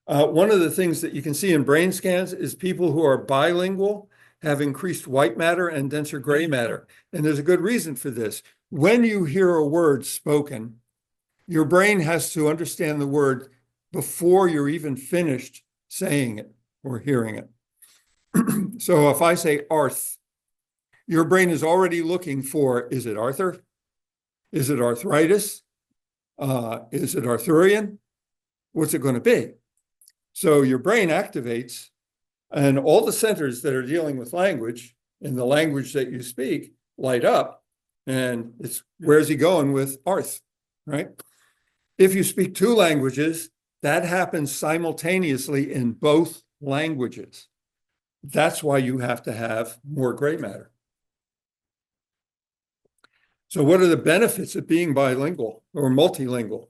One of the things that you can see in brain scans is people who are bilingual have increased white matter and denser gray matter. And there's a good reason for this. When you hear a word spoken, your brain has to understand the word before you're even finished saying it or hearing it. So if I say arth, your brain is already looking for, is it Arthur? Is it arthritis? Is it Arthurian? What's it going to be? So your brain activates, and all the centers that are dealing with language in the language that you speak light up, and it's where's he going with arth, right? If you speak 2 languages, that happens simultaneously in both languages. That's why you have to have more gray matter. So what are the benefits of being bilingual or multilingual?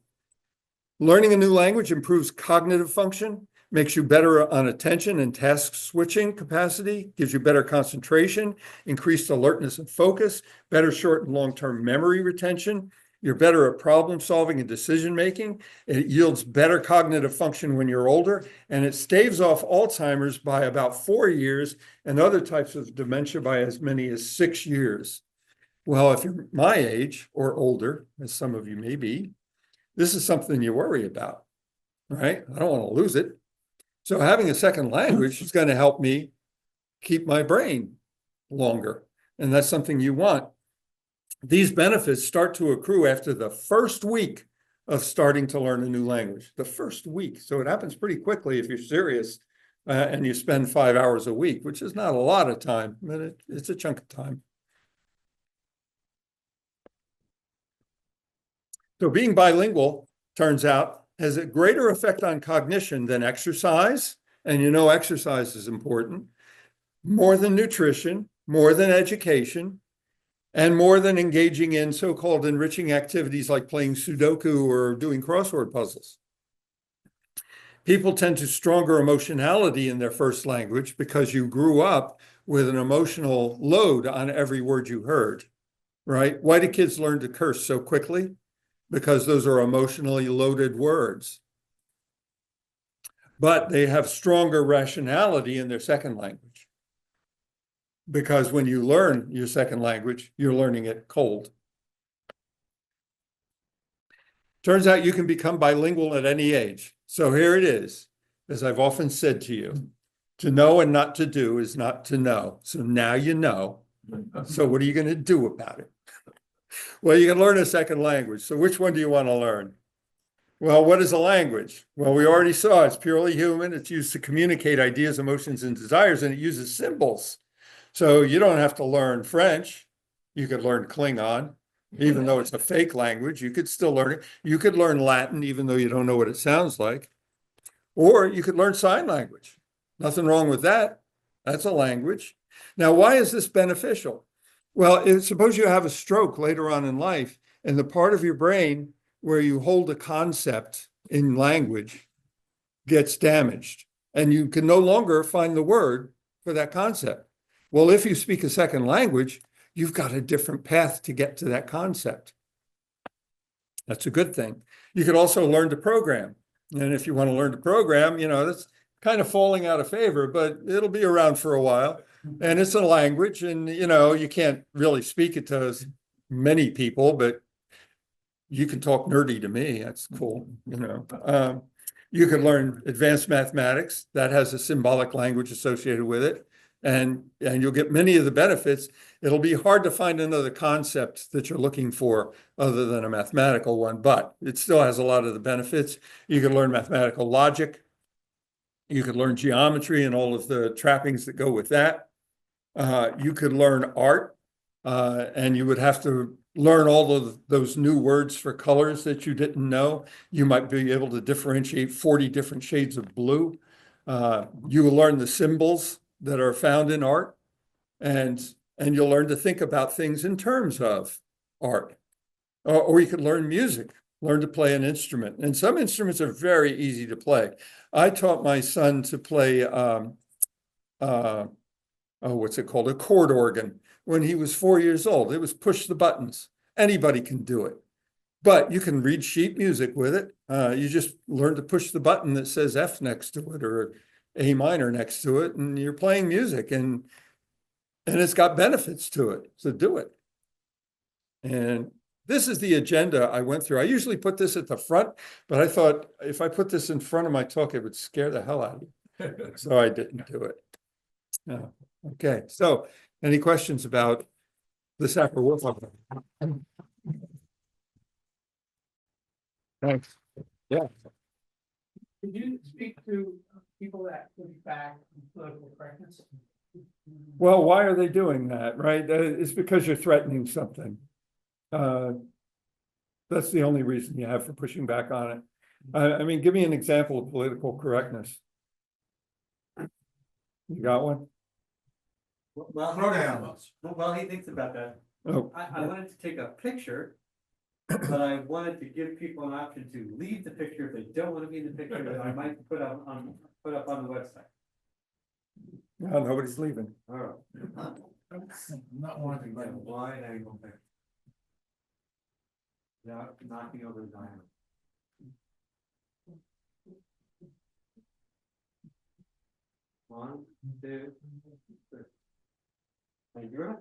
Learning a new language improves cognitive function, makes you better on attention and task switching capacity, gives you better concentration, increased alertness and focus, better short and long-term memory retention. You're better at problem solving and decision making. It yields better cognitive function when you're older, and it staves off Alzheimer's by about 4 years and other types of dementia by as many as 6 years. Well, if you're my age or older, as some of you may be, this is something you worry about, right? I don't want to lose it. So having a second language is going to help me keep my brain longer, and that's something you want. These benefits start to accrue after the first week of starting to learn a new language, the first week. So it happens pretty quickly if you're serious and you spend 5 hours a week, which is not a lot of time, but it's a chunk of time. So being bilingual, turns out, has a greater effect on cognition than exercise. And you know exercise is important, more than nutrition, more than education, and more than engaging in so-called enriching activities like playing Sudoku or doing crossword puzzles. People tend to stronger emotionality in their first language because you grew up with an emotional load on every word you heard, right? Why do kids learn to curse so quickly? Because those are emotionally loaded words. But they have stronger rationality in their second language. Because when you learn your second language, you're learning it cold. Turns out you can become bilingual at any age. So here it is, as I've often said to you, to know and not to do is not to know. So now you know. So what are you going to do about it? Well, you can learn a second language. So which one do you want to learn? Well, what is a language? Well, we already saw it's purely human. It's used to communicate ideas, emotions, and desires, and it uses symbols. So you don't have to learn French. You could learn Klingon, even though it's a fake language. You could still learn it. You could learn Latin, even though you don't know what it sounds like. Or you could learn sign language. Nothing wrong with that. That's a language. Now, why is this beneficial? Well, suppose you have a stroke later on in life, and the part of your brain where you hold a concept in language gets damaged, and you can no longer find the word for that concept. Well, if you speak a second language, you've got a different path to get to that concept. That's a good thing. You could also learn to program. And if you want to learn to program, that's kind of falling out of favor, but it'll be around for a while. And it's a language, and you can't really speak it to as many people, but you can talk nerdy to me. That's cool. You could learn advanced mathematics that has a symbolic language associated with it, and you'll get many of the benefits. It'll be hard to find another concept that you're looking for other than a mathematical one, but it still has a lot of the benefits. You can learn mathematical logic. You could learn geometry and all of the trappings that go with that. You could learn art, and you would have to learn all of those new words for colors that you didn't know. You might be able to differentiate 40 different shades of blue. You will learn the symbols that are found in art, and you'll learn to think about things in terms of art. Or you could learn music, learn to play an instrument. And some instruments are very easy to play. I taught my son to play, what's it called? A chord organ when he was 4 years old. It was push the buttons. Anybody can do it. But you can read sheet music with it. You just learn to push the button that says F next to it or A minor next to it, and you're playing music, and it's got benefits to it. So do it. And this is the agenda I went through. I usually put this at the front, but I thought if I put this in front of my talk, it would scare the hell out of you. So I didn't do it. Okay, so any questions about the Sapir Wharf? Thanks. Yeah. Could you speak to people that push back on political correctness? Well, why are they doing that, right? It's because you're threatening something. That's the only reason you have for pushing back on it. I mean, give me an example of political correctness. You got one? While he thinks about that, Oh, I wanted to take a picture, but I wanted to give people an option to leave the picture if they don't want to be in the picture, that I might put up on the website. no, nobody's leaving. All right. Not wanting Like a wide angle picture. Yeah, knocking over the diamond. One, two, three. Thank you very much.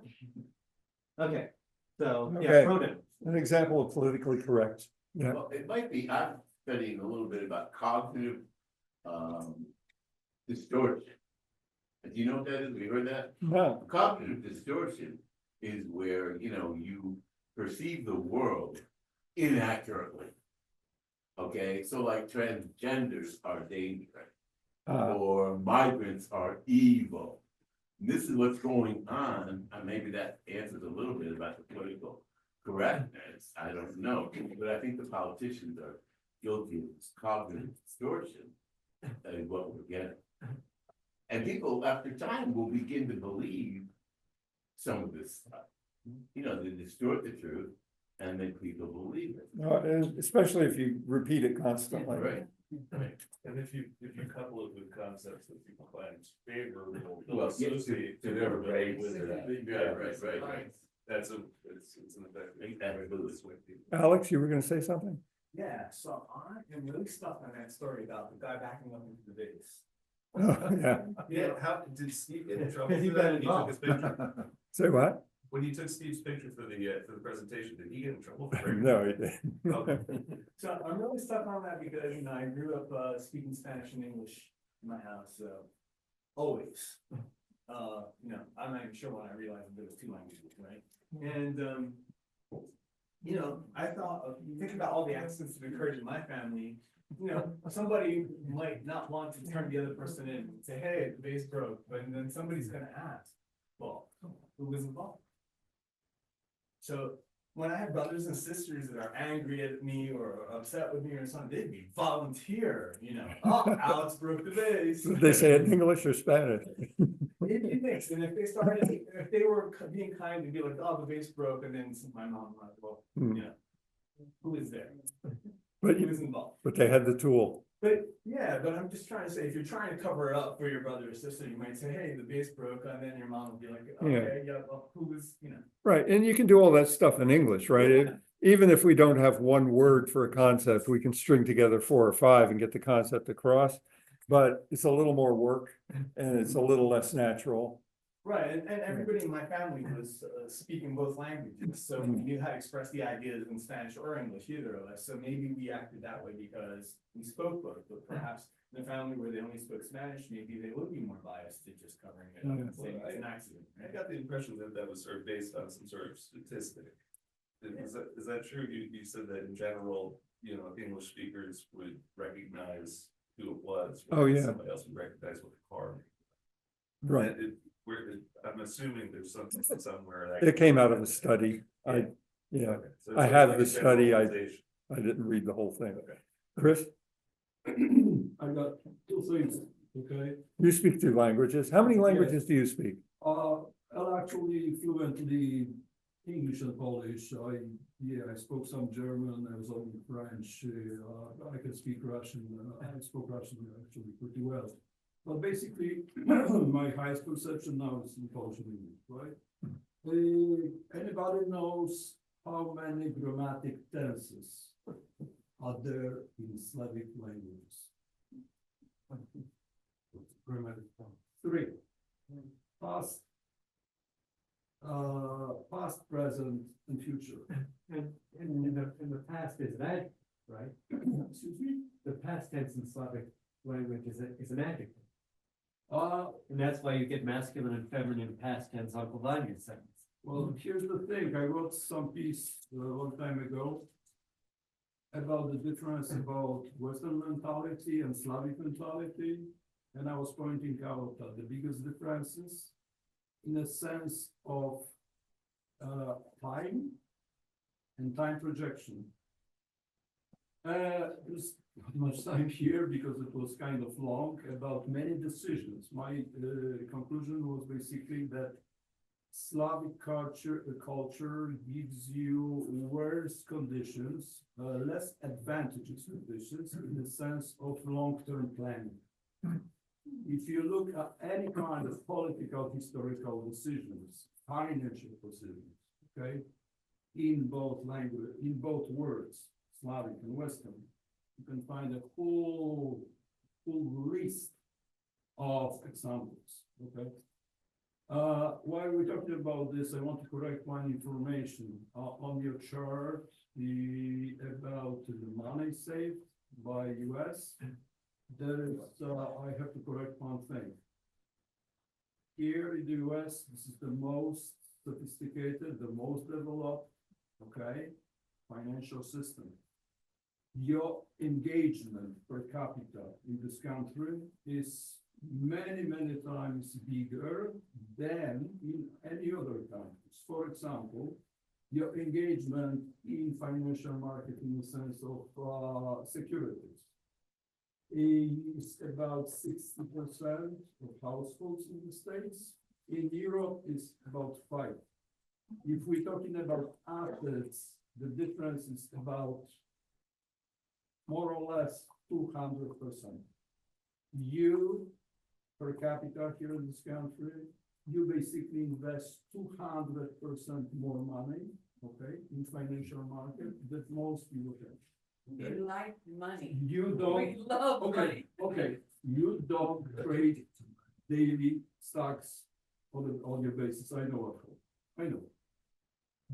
Okay, so, yeah, Okay. pronouns. An example of politically correct. Yeah. Well, it might be, I'm studying a little bit about cognitive distortion. Do you know what that is? Have you heard that? No. Cognitive distortion is where, you perceive the world inaccurately. Okay, so like transgenders are dangerous, or migrants are evil. This is what's going on, and maybe that answers a little bit about the political correctness. I don't know, but I think the politicians are guilty of cognitive distortion. That is what we're getting. And people, after time, will begin to believe some of this stuff. They distort the truth, and then people believe it. And especially if you repeat it constantly. Right. And if you couple it with concepts that people find favorable, Well, they'll associate to their everybody race. with it. Yeah, right. That's it's an effective. Absolutely. Alex, you were going to say something? Yeah, so I am really stuck on that story about the guy backing up into the base. Oh, yeah. Yeah, how did Steve get in trouble He for got that when he took his involved. picture? Say what? When you took Steve's picture for the presentation, did he get in trouble for it? No, he didn't. Okay. So I'm really stuck on that because, I grew up speaking Spanish and English in my house, so always. I'm not even sure when I realized there was two languages, right? And, I thought, you think about all the accidents that occurred in my family, somebody might not want to turn the other person in and say, hey, the vase broke, but then somebody's gonna ask, well, who was involved? So when I have brothers and sisters that are angry at me or upset with me or something, they'd be volunteer, oh, Alex broke the vase. Did they say it in English or Spanish? Maybe this, and if they started, if they were being kind to be like, oh, the vase broke, and then my mom, like, well, Hmm. you know, who is there? But Who you, is involved? but they had the tool. But yeah, but I'm just trying to say, if you're trying to cover it up for your brother or sister, you might say, hey, the vase broke, and then your mom will be like, okay, yeah, well, who was, you know. Right, and you can do all that stuff in English, right? Yeah. Even if we don't have one word for a concept, we can string together 4 or 5 and get the concept across. But it's a little more work and it's a little less natural. Right, and everybody in my family was speaking both languages, so we knew how to express the ideas in Spanish or English, either of us. So maybe we acted that way because we spoke both, but perhaps in a family where they only spoke Spanish, maybe they would be more biased to just covering it up and saying it's an accident. I got the impression that that was sort of based on some sort of statistic. Is that true? You said that in general, you know, English speakers would recognize who it was. Oh, yeah. Somebody else would recognize what the car. Right, I'm assuming there's something somewhere. it came out of a study. Yeah, Okay, so I it's have like the a study, generalization. I didn't read the whole thing. Okay. Chris, I got 2 things, okay? you speak 2 languages. How many languages do you speak? I'm actually fluently English and Polish. I spoke some German, I was only French, I can speak Russian, I spoke Russian actually pretty well. But basically, my highest perception now is in Polish and English, right? Anybody knows how many grammatic tenses are there in Slavic languages? Grammatic tense. 3. Past, present, and future. And in the past is an adjective, right? Excuse me? The past tense in Slavic language is an adjective. Uh, And that's why you get masculine and feminine past tense on Kovanian sentence. well, here's the thing, I wrote some piece a long time ago about the difference about Western mentality and Slavic mentality, and I was pointing out that the biggest differences in a sense of time and time projection. There's not much time here because it was kind of long about many decisions. My conclusion was basically that Slavic culture gives you worse conditions, less advantageous conditions in the sense of long-term planning. If you look at any kind of political, historical decisions, financial decisions, okay, in both language, in both words, Slavic and Western, you can find a full list of examples, okay? While we're talking about this, I want to correct one information on your chart, about the money saved by US. There is, I have to correct one thing. Here in the US, this is the most sophisticated, the most developed, okay, financial system. Your engagement per capita in this country is many times bigger than in any other countries. For example, your engagement in financial market in the sense of securities is about 60% of households in the States. In Europe is about 5%. If we're talking about assets, the difference is about more or less 200%. You, per capita here in this country, you basically invest 200% more money, okay, in financial market than most Europeans. Okay? We like money. You don't, We love okay, money. you don't trade daily stocks on your basis, I know.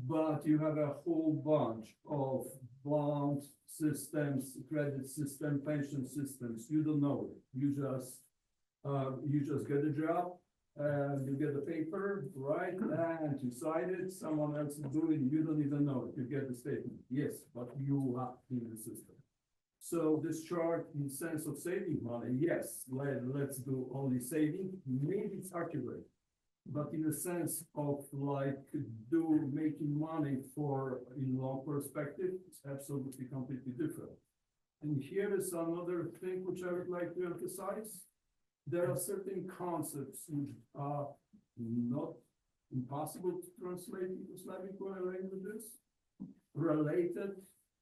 But you have a whole bunch of bond systems, credit system, pension systems, you don't know it, you just get a job, and you get a paper, right, and you sign it, someone else is doing, you don't even know it, you get the statement, yes, but you are in the system. So this chart, in sense of saving money, yes, let's do only saving, maybe it's accurate. But in a sense of like making money for in long perspective, it's absolutely completely different. And here is another thing which I would like to emphasize. there are certain concepts which are not impossible to translate into Slavic languages related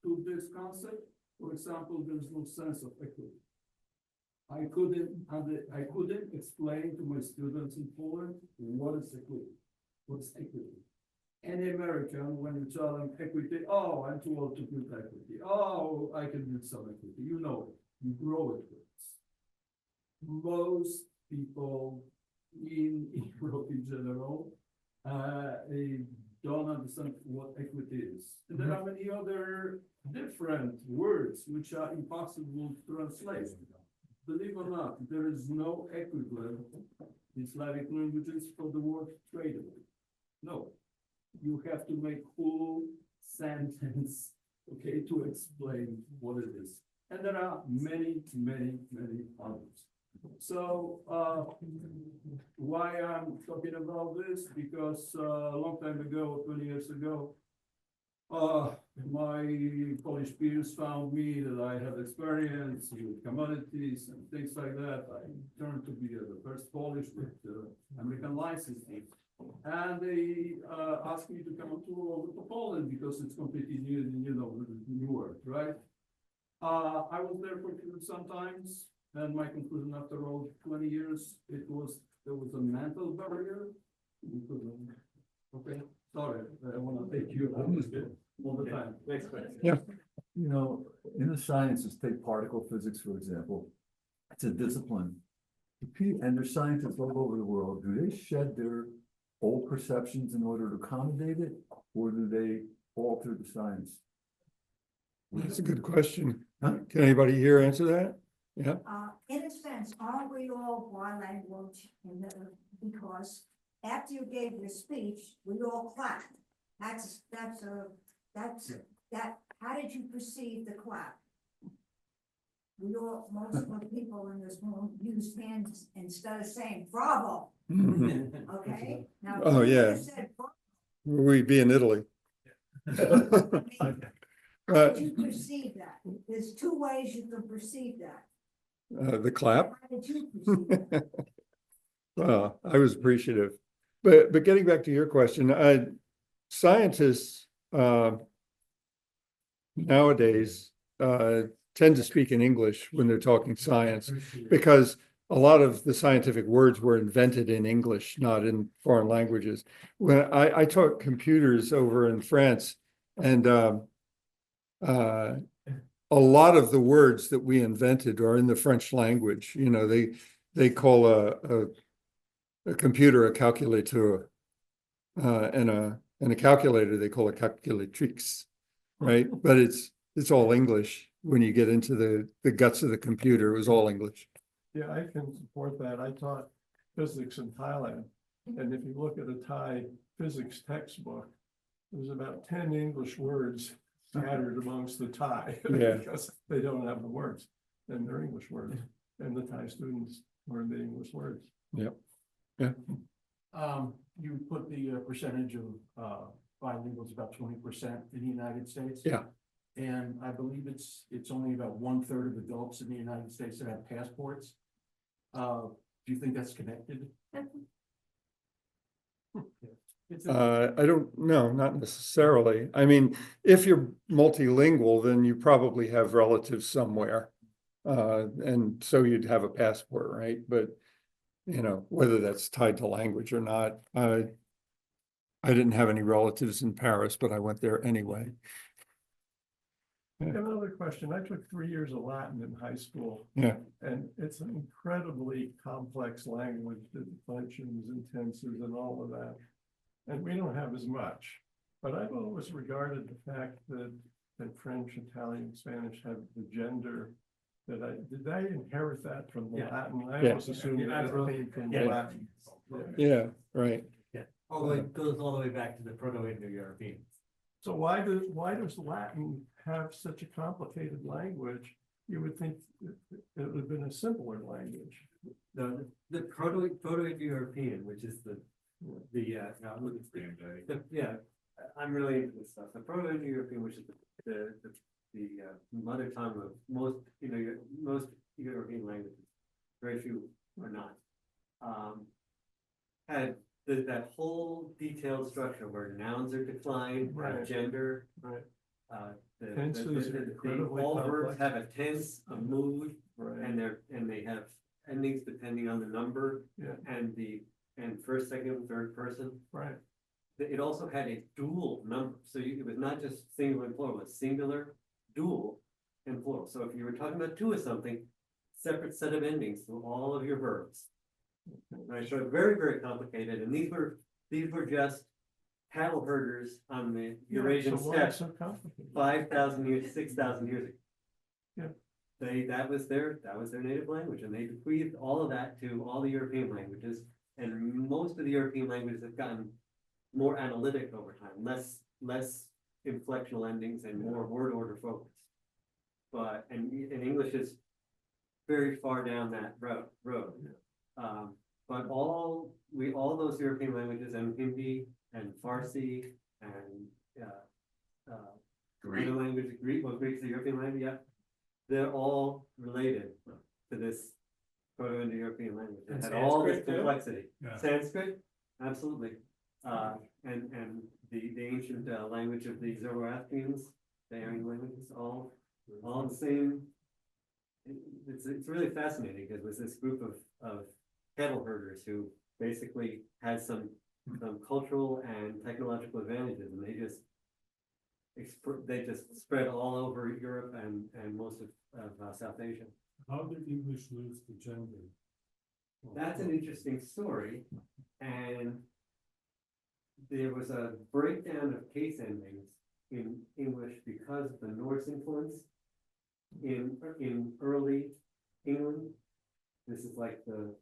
to this concept. For example, there's no sense of equity. I couldn't explain to my students in Poland what is equity. What's equity? Any American, when you tell them equity, oh, I'm too old to build equity. Oh, I can build some equity. You know it. You grow it with it. Most people in Europe in general don't understand what equity is. And there are many other different words which are impossible to translate. Believe it or not, there is no equivalent in Slavic languages for the word tradable. No, you have to make full sentence, okay, to explain what it is. And there are many, many, many others. So, why I'm talking about this? Because a long time ago, 20 years ago, my Polish peers found me that I had experience with commodities and things like that. I turned to be the first Polish with American licenses. And they asked me to come over to Poland because it's completely new, new world, right? I was there for some times, and my conclusion after all 20 years, there was a mental barrier. Okay, sorry, I want to take you all the time. Next question. Yeah. You know, in the sciences, take particle physics, for example, it's a discipline. And there's scientists all over the world. Do they shed their old perceptions in order to accommodate it, or do they alter the science? That's a good question. Huh? Can anybody here answer that? Yeah, In a sense, aren't we all bilingual because after you gave your speech, we all clapped. How did you perceive the clap? Most of the people in this room used hands instead of saying bravo, okay? Now, Oh, if you yeah. said bravo, we'd be in Italy. how did you perceive that? There's two ways you can perceive that. The clap. How did you perceive that? Well, I was appreciative, but getting back to your question, scientists nowadays tend to speak in English when they're talking science, because a lot of the scientific words were invented in English, not in foreign languages. When I taught computers over in France, and a lot of the words that we invented are in the French language. You know, they call a computer a calculateur, and a calculator they call a calculatrix, right? But it's all English. When you get into the guts of the computer, it was all English. Yeah, I can support that. I taught physics in Thailand. And if you look at a Thai physics textbook, there's about 10 English words scattered amongst the Thai. Yeah. Because they don't have the words, and they're English words. And the Thai students learn the English words. Yep. You put the percentage of bilinguals about 20% in the United States. Yeah. And I believe it's only about 1/3 of adults in the United States that have passports. Do you think that's connected? I don't know, not necessarily. I mean, if you're multilingual, then you probably have relatives somewhere. And so you'd have a passport, right? But, you know, whether that's tied to language or not, I didn't have any relatives in Paris, but I went there anyway. Another question. I took 3 years of Latin in high school. Yeah. And it's an incredibly complex language, the declensions and tenses and all of that. And we don't have as much. But I've always regarded the fact that French, Italian, Spanish have the gender, did I inherit that from the Latin? I always assumed that it came from the Latin. Yeah, right. It goes all the way back to the Proto-Indo-Europeans. So why does Latin have such a complicated language? You would think it would have been a simpler language. The Proto-Indo-European, which is I'm really into this stuff. The Proto-Indo-European, which is the mother tongue of most European languages. Very few or not. Had that whole detailed structure where nouns are defined, have Right. gender. Right. The Tenses are incredibly all verbs complex. have a tense, a mood, Right. and they have endings depending on the number. Yeah. And first, second, third person. Right. It also had a dual number, so it was not just singular and plural, it's singular, dual, and plural. So if you were talking about two of something, separate set of endings for all of your verbs. Right, so very, very complicated, and these were just cattle herders on the Eurasian So why steppe so complicated? 5,000 years, 6,000 years ago. Yeah. That was their native language, and they bequeathed all of that to all the European languages. And most of the European languages have gotten more analytic over time, less inflectional endings and more word order focus. But, and English is very far down that road. But all those European languages, and Hindi and Farsi and, Greek. other language, Greek's the European language, yeah. They're all related to this Proto-Indo-European language. It And had all this Sanskrit, too? complexity. Yeah. Sanskrit, absolutely. And the ancient language of the Zoroastrians, the Aryan languages, all the same. It's really fascinating because it was this group of cattle herders who basically had some cultural and technological advantages, and they just spread all over Europe and most of South Asia. How did English lose the gender? That's an interesting story, and there was a breakdown of case endings in English because of the Norse influence in early England. This is like the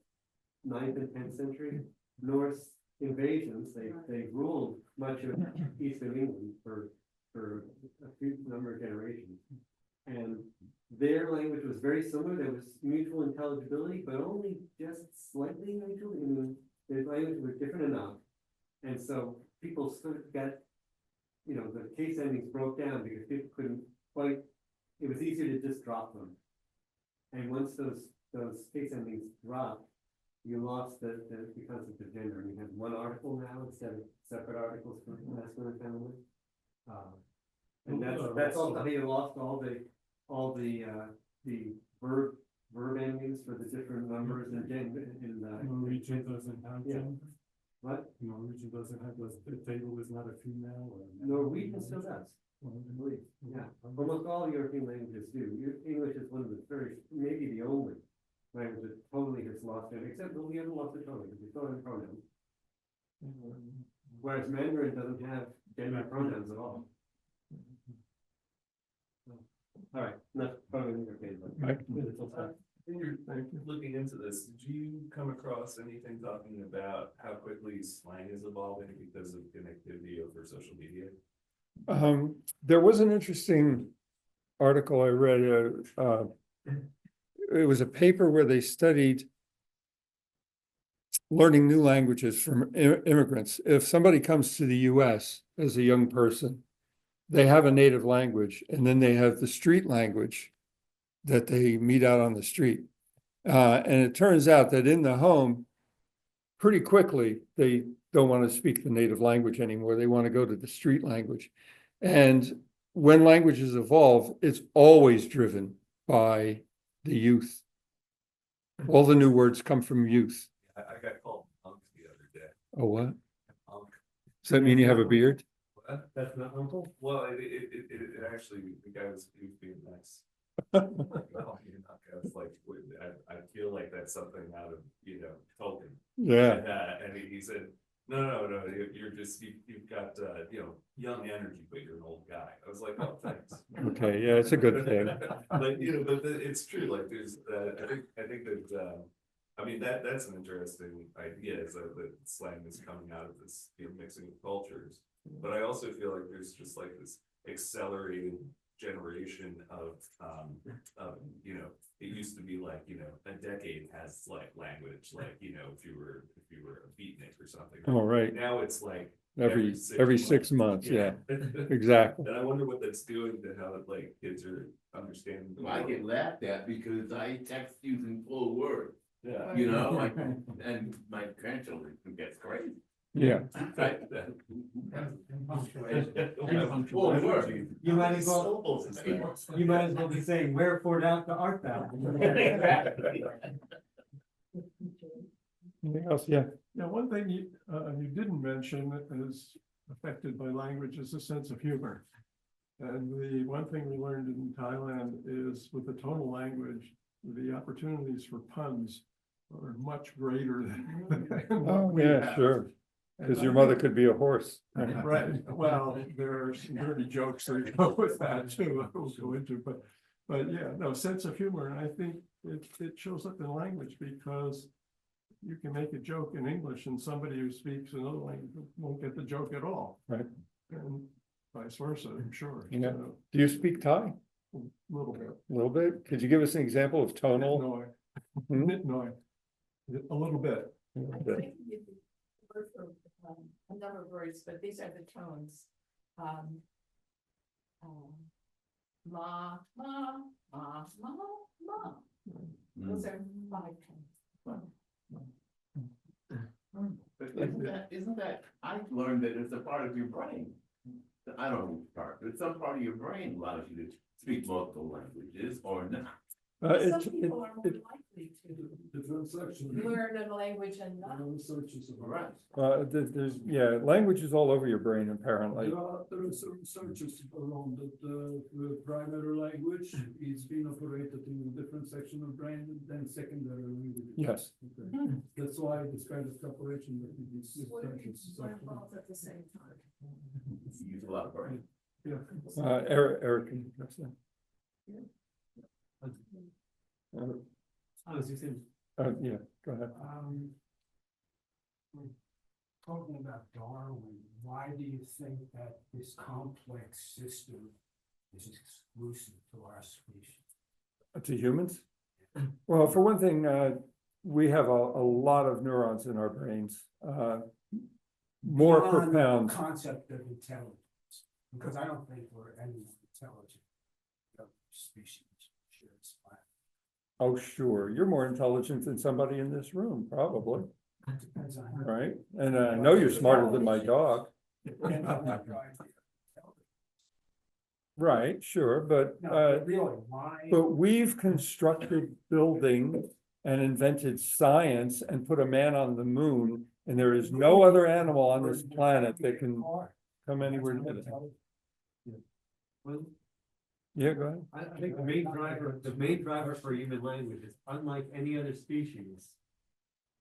9th and 10th century. Norse invasions, they ruled much of eastern England for a few number of generations. And their language was very similar. There was mutual intelligibility, but only just slightly mutual. I mean, their language was different enough. And so people sort of got, the case endings broke down because people couldn't quite, it was easier to just drop them. And once those case endings dropped, you lost the concept of gender. And you have one article now instead of separate articles for masculine and feminine. And that's also how you lost all the verb endings for the different numbers and gender in Norwegian doesn't have Yeah. gender? What? Norwegian doesn't have, the table is not a female or? Norwegian still does. Oh, I believe, yeah. Almost all European languages do. English is one of the maybe the only language that totally has lost it, except that we haven't lost it totally, because we still have pronouns. Whereas Mandarin doesn't have gender pronouns at all. All right, not probably okay, but. Right. it's all stuff. When you're looking into this, did you come across anything talking about how quickly slang is evolving because of connectivity over social media? There was an interesting article I read, it was a paper where they studied learning new languages from immigrants. If somebody comes to the US as a young person, they have a native language, and then they have the street language that they meet out on the street. And it turns out that in the home, pretty quickly, they don't want to speak the native language anymore. They want to go to the street language. And when languages evolve, it's always driven by the youth. All the new words come from youth. I got called punk the other day. Oh, what? Punk. Does that mean you have a beard? What? That's not uncle? Well, it actually, the guy was being nice. Oh, I was like, I feel like that's something out of, Tolkien. Yeah. And he said, no, you're just, you've got, young energy, but you're an old guy. I was like, oh, thanks. Okay, yeah, it's a good thing. But, it's true, like, there's, I think that, I mean, that's an interesting idea, is that slang is coming out of this, mixing of cultures. But I also feel like there's just like this accelerating generation of, it used to be like, a decade has like language, like, if you were a beatnik or something. All right. Now it's like Every 6 months, yeah, exactly. And I wonder what that's doing to how like kids are understanding. I get laughed at because I text using full words. Yeah. You know, like, and my grandchildren can get crazy. Yeah. Right? Well, Well, You might as well, you might as well be saying, wherefore thou art thou? Anything else? Yeah. Now, one thing you didn't mention that is affected by language is a sense of humor. And the one thing we learned in Thailand is with the tonal language, the opportunities for puns are much greater than what we have. Sure. And Because I your mother think- could be a horse. Right, well, there are some dirty jokes that go with that too, I won't go into, but yeah, no, sense of humor, and I think it shows up in language because you can make a joke in English and somebody who speaks another language won't get the joke at all. Right. And vice versa, I'm sure. Yeah. So, Do you speak Thai? a little bit. A little bit? Could you give us an example of tonal? No, Hmm? no, a little bit. Word for, a number of words, but these are the tones. Ma, ma, ma, ma, ma. Those are 5 tones. But isn't that, I learned that it's a part of your brain. I don't know which part, but some part of your brain allows you to speak multiple languages or not. Some people are more likely to Different sections. learn a language and not. Researchers about Right. There's, yeah, language is all over your brain, apparently. There are some researchers around that the primary language is being operated in a different section of brain than secondary language. Yes. Okay. That's why this kind of cooperation between these sections. Learn both at the same time. You use a lot of brain. Yeah. Eric, can you address that? Yeah, go ahead. Talking about Darwin, why do you think that this complex system is exclusive to our species? To humans? Well, for one thing, we have a lot of neurons in our brains, more per Beyond the pound. Concept of intelligence, because I don't think we're any intelligent species. Sure, it's fine. Oh, sure, you're more intelligent than somebody in this room, probably, Depends on. right? And I know you're smarter than my dog. Right, sure, but, No, but really, why? but we've constructed building and invented science and put a man on the moon, and there is no other animal on this planet that can come anywhere near that. Well, Yeah, go ahead. I think the main driver for human language is unlike any other species.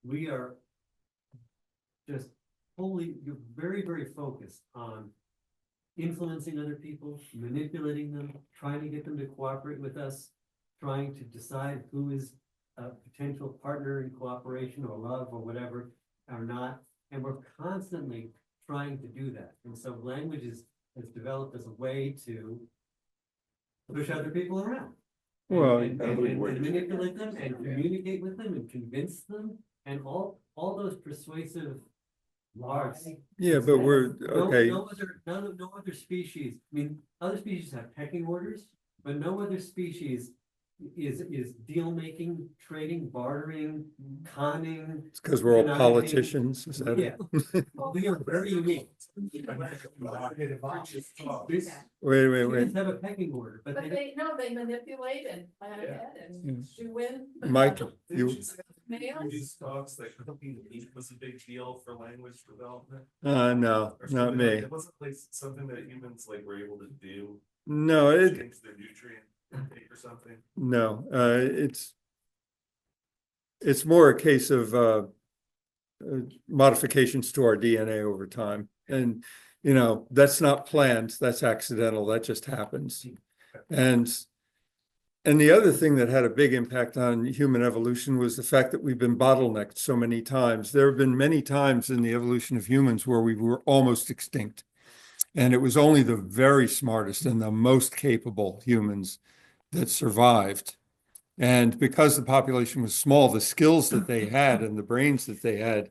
We are just you're very, very focused on influencing other people, manipulating them, trying to get them to cooperate with us, trying to decide who is a potential partner in cooperation or love or whatever, or not. And we're constantly trying to do that. And so language is developed as a way to push other people around. Well, And manipulate them and communicate with them and convince them and all those persuasive arts. Yeah, but we're, okay, No other species, I mean, other species have pecking orders, but no other species is deal making, trading, bartering, conning. it's because we're all conniving. politicians, is that Yeah, it? we are very unique. Wait, Humans have a pecking order, but But they, they manipulate and plan ahead and you win. Mike, you, Males. These talks that cooking meat was a big deal for language development. no, or not something me. It wasn't like something that humans like were able to do. No, it, Change their nutrient intake or something. no, it's more a case of, modifications to our DNA over time. And, you know, that's not planned, that's accidental, that just happens. And the other thing that had a big impact on human evolution was the fact that we've been bottlenecked so many times. There have been many times in the evolution of humans where we were almost extinct. And it was only the very smartest and the most capable humans that survived. And because the population was small, the skills that they had and the brains that they had,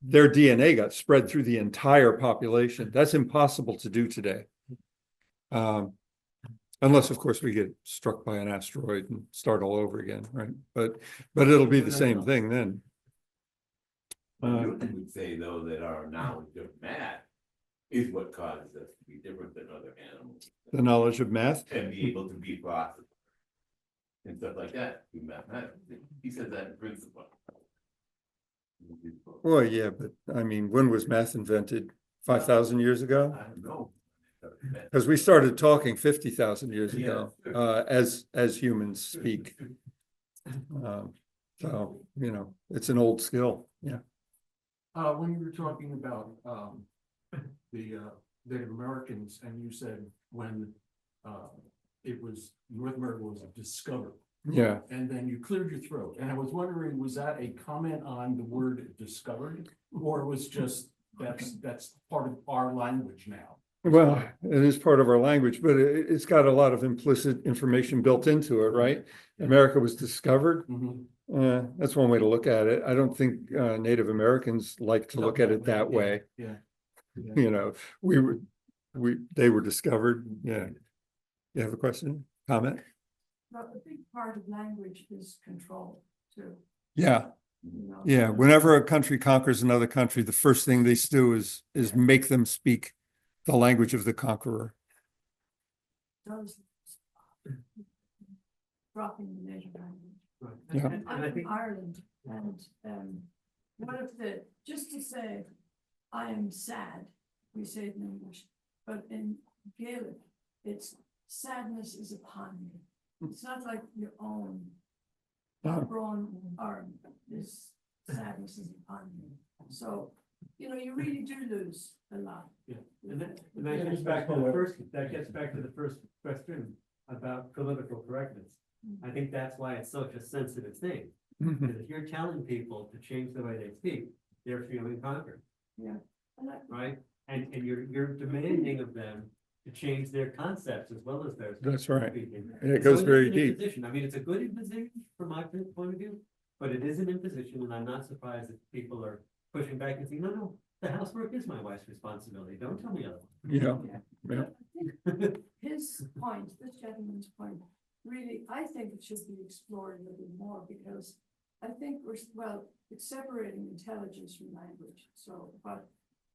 their DNA got spread through the entire population. That's impossible to do today. Unless, of course, we get struck by an asteroid and start all over again, right? But it'll be the same thing then. Newton would say though that our knowledge of math is what causes us to be different than other animals. The knowledge of math. And be able to be philosophers. And stuff like that, through mathematics. He says that in principle. Well, yeah, but I mean, when was math invented? 5,000 years ago? I don't know. Because we started talking 50,000 years ago, Yeah. as humans speak. So, you know, it's an old skill, yeah. When you were talking about, the Native Americans, and you said when, it was, North America was discovered, Yeah, and then you cleared your throat, and I was wondering, was that a comment on the word discovered? Or was just, that's part of our language now? well, it is part of our language, but it's got a lot of implicit information built into it, right? America was discovered. That's one way to look at it. I don't think Native Americans like to look at it that way. Yeah. You know, they were discovered, yeah. You have a question, comment? But a big part of language is control too, Yeah, you know. yeah. Whenever a country conquers another country, the first thing they do is make them speak the language of the conqueror. Does dropping the native language. Yeah. And I I'm think, from Ireland, and one of the, just to say, I am sad, we say it in English, but in Gaelic, it's sadness is upon you. It's not like your own. Our own arm is sadness is upon you. So, you know, you really do lose a lot. and that gets back to the first question about political correctness. I think that's why it's such a sensitive thing. Mhm. Because if you're telling people to change the way they speak, they're feeling conquered, And I- right? And you're demanding of them to change their concepts as well as their. That's right. speaking. And it And goes so very is an deep. imposition. I mean, it's a good imposition from my point of view, but it is an imposition, and I'm not surprised that people are pushing back and saying, no, the housework is my wife's responsibility. Don't tell me otherwise. Yeah, But I think his point, this gentleman's point, really, I think it should be explored a little bit more, because I think it's separating intelligence from language. So what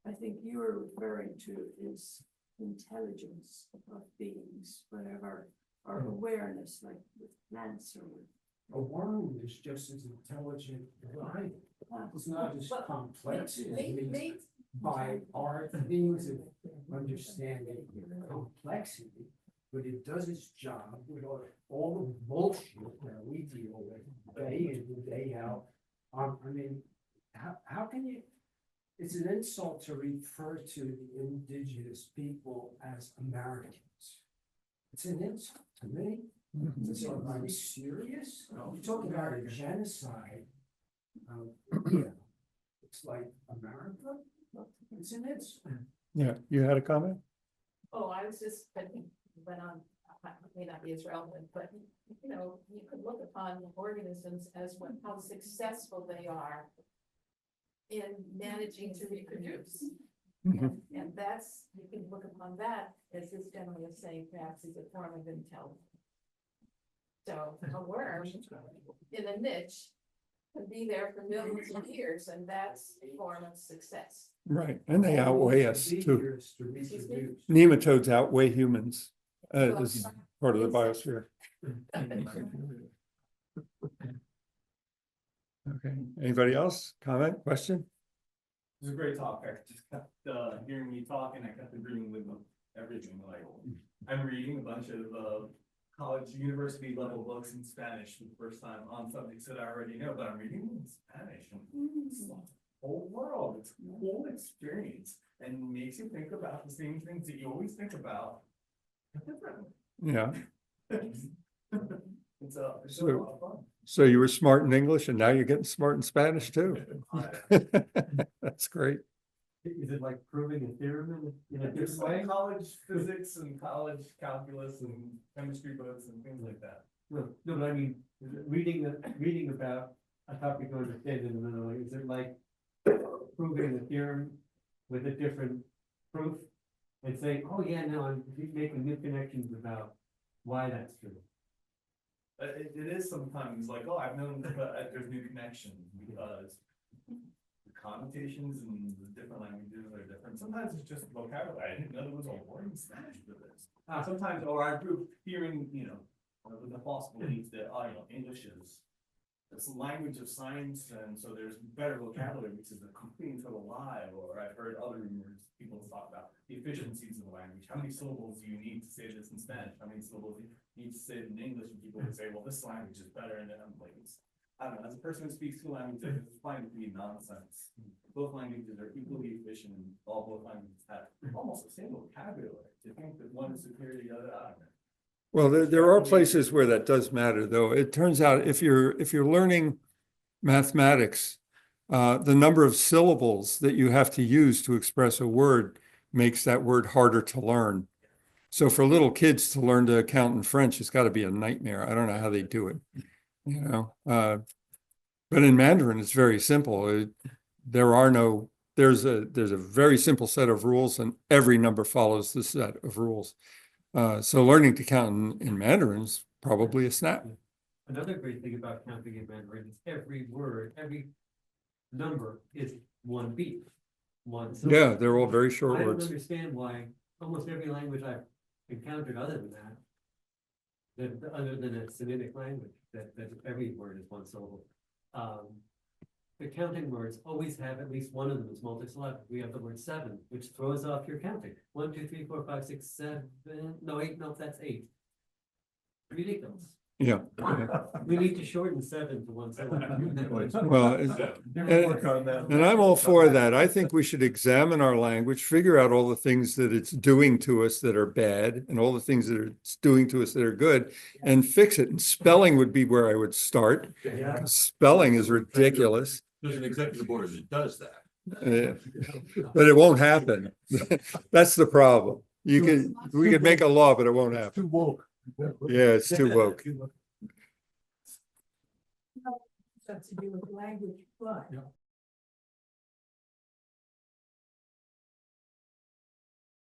I think you are referring to is intelligence of beings, whatever, or awareness, like with plants or with A worm is just as intelligent as I am. plants. It's not as But complex as They, it they, is by our things of understanding complexity. But it does its job with all the bullshit that we deal with day in and day out. I mean, how can you? It's an insult to refer to the indigenous people as Americans. It's an insult to me. It's like, are you serious? You talk about a genocide. Yeah, it's like America. It's an insult. yeah. You had a comment? oh, I was just, I think, went on, may not be as relevant, but, you know, you could look upon organisms as how successful they are in managing to reproduce. Mhm. And that's, you can look upon that as this gentleman is saying, perhaps is a form of intelligence. So a worm in a niche can be there for millions of years, and that's a form of success. Right, and they outweigh us too. Figures to reproduce. Nematodes outweigh humans as part of the biosphere. Okay, anybody else? Comment, question? It was a great talk. I just kept, hearing you talk, and I kept agreeing with everything, like, I'm reading a bunch of, college, university level books in Spanish for the first time on subjects that I already know, but I'm reading them in Spanish, and it's the whole world, it's a whole experience, and makes you think about the same things that you always think about differently. Yeah, It's a lot of fun. so you were smart in English and now you're getting smart in Spanish too. That's great. Is it like proving a theorem in a It's different way? like college physics and college calculus and chemistry books and things like that. No, but I mean, reading about a topic you understand in another way, is it like proving a theorem with a different proof? And saying, oh yeah, no, I'm making new connections about why that's true. It is sometimes like, oh, I've known that there's new connections because the connotations and the different languages are different. Sometimes it's just vocabulary. I didn't know there was a word in Spanish for this. Sometimes, or I grew up hearing, with the false belief that, English is it's a language of science, and so there's better vocabulary, which is a complete and total lie. Or I've heard other rumors, people talk about the efficiencies of the language. How many syllables do you need to say this in Spanish? How many syllables do you need to say it in English? And people would say, well, this language is better, and then I'm like, I don't know, as a person who speaks two languages, it's fine to be nonsense. Both languages are equally efficient, and both languages have almost the same vocabulary. To think that one is superior to the other, I don't know. Well, there are places where that does matter, though. It turns out if you're learning mathematics, the number of syllables that you have to use to express a word makes that word harder to learn. So for little kids to learn to count in French, it's got to be a nightmare. I don't know how they do it, But in Mandarin, it's very simple. There's a very simple set of rules, and every number follows the set of rules. So learning to count in Mandarin is probably a snap. Another great thing about counting in Mandarin is every word, every number is one beat, one syllable. Yeah, they're all very short I don't words. understand why almost every language I've encountered other than that, other than a Semitic language, that every word is one syllable. The counting words always have at least one of them is multisyllabic. We have the word seven, which throws off your counting. 1, 2, 3, 4, 5, 6, 7. No, 8. No, that's 8. Ridiculous. Yeah. We need to shorten 7 to one syllable. Well, and I'm all for that. I think we should examine our language, figure out all the things that it's doing to us that are bad, and all the things that it's doing to us that are good, and fix it. And spelling would be where I would start. Yeah. Spelling is ridiculous. There's an executive order that does that. But it won't happen. That's the problem. We could make a law, but it won't happen. Too woke. Yeah, it's too woke. That's to do with language, but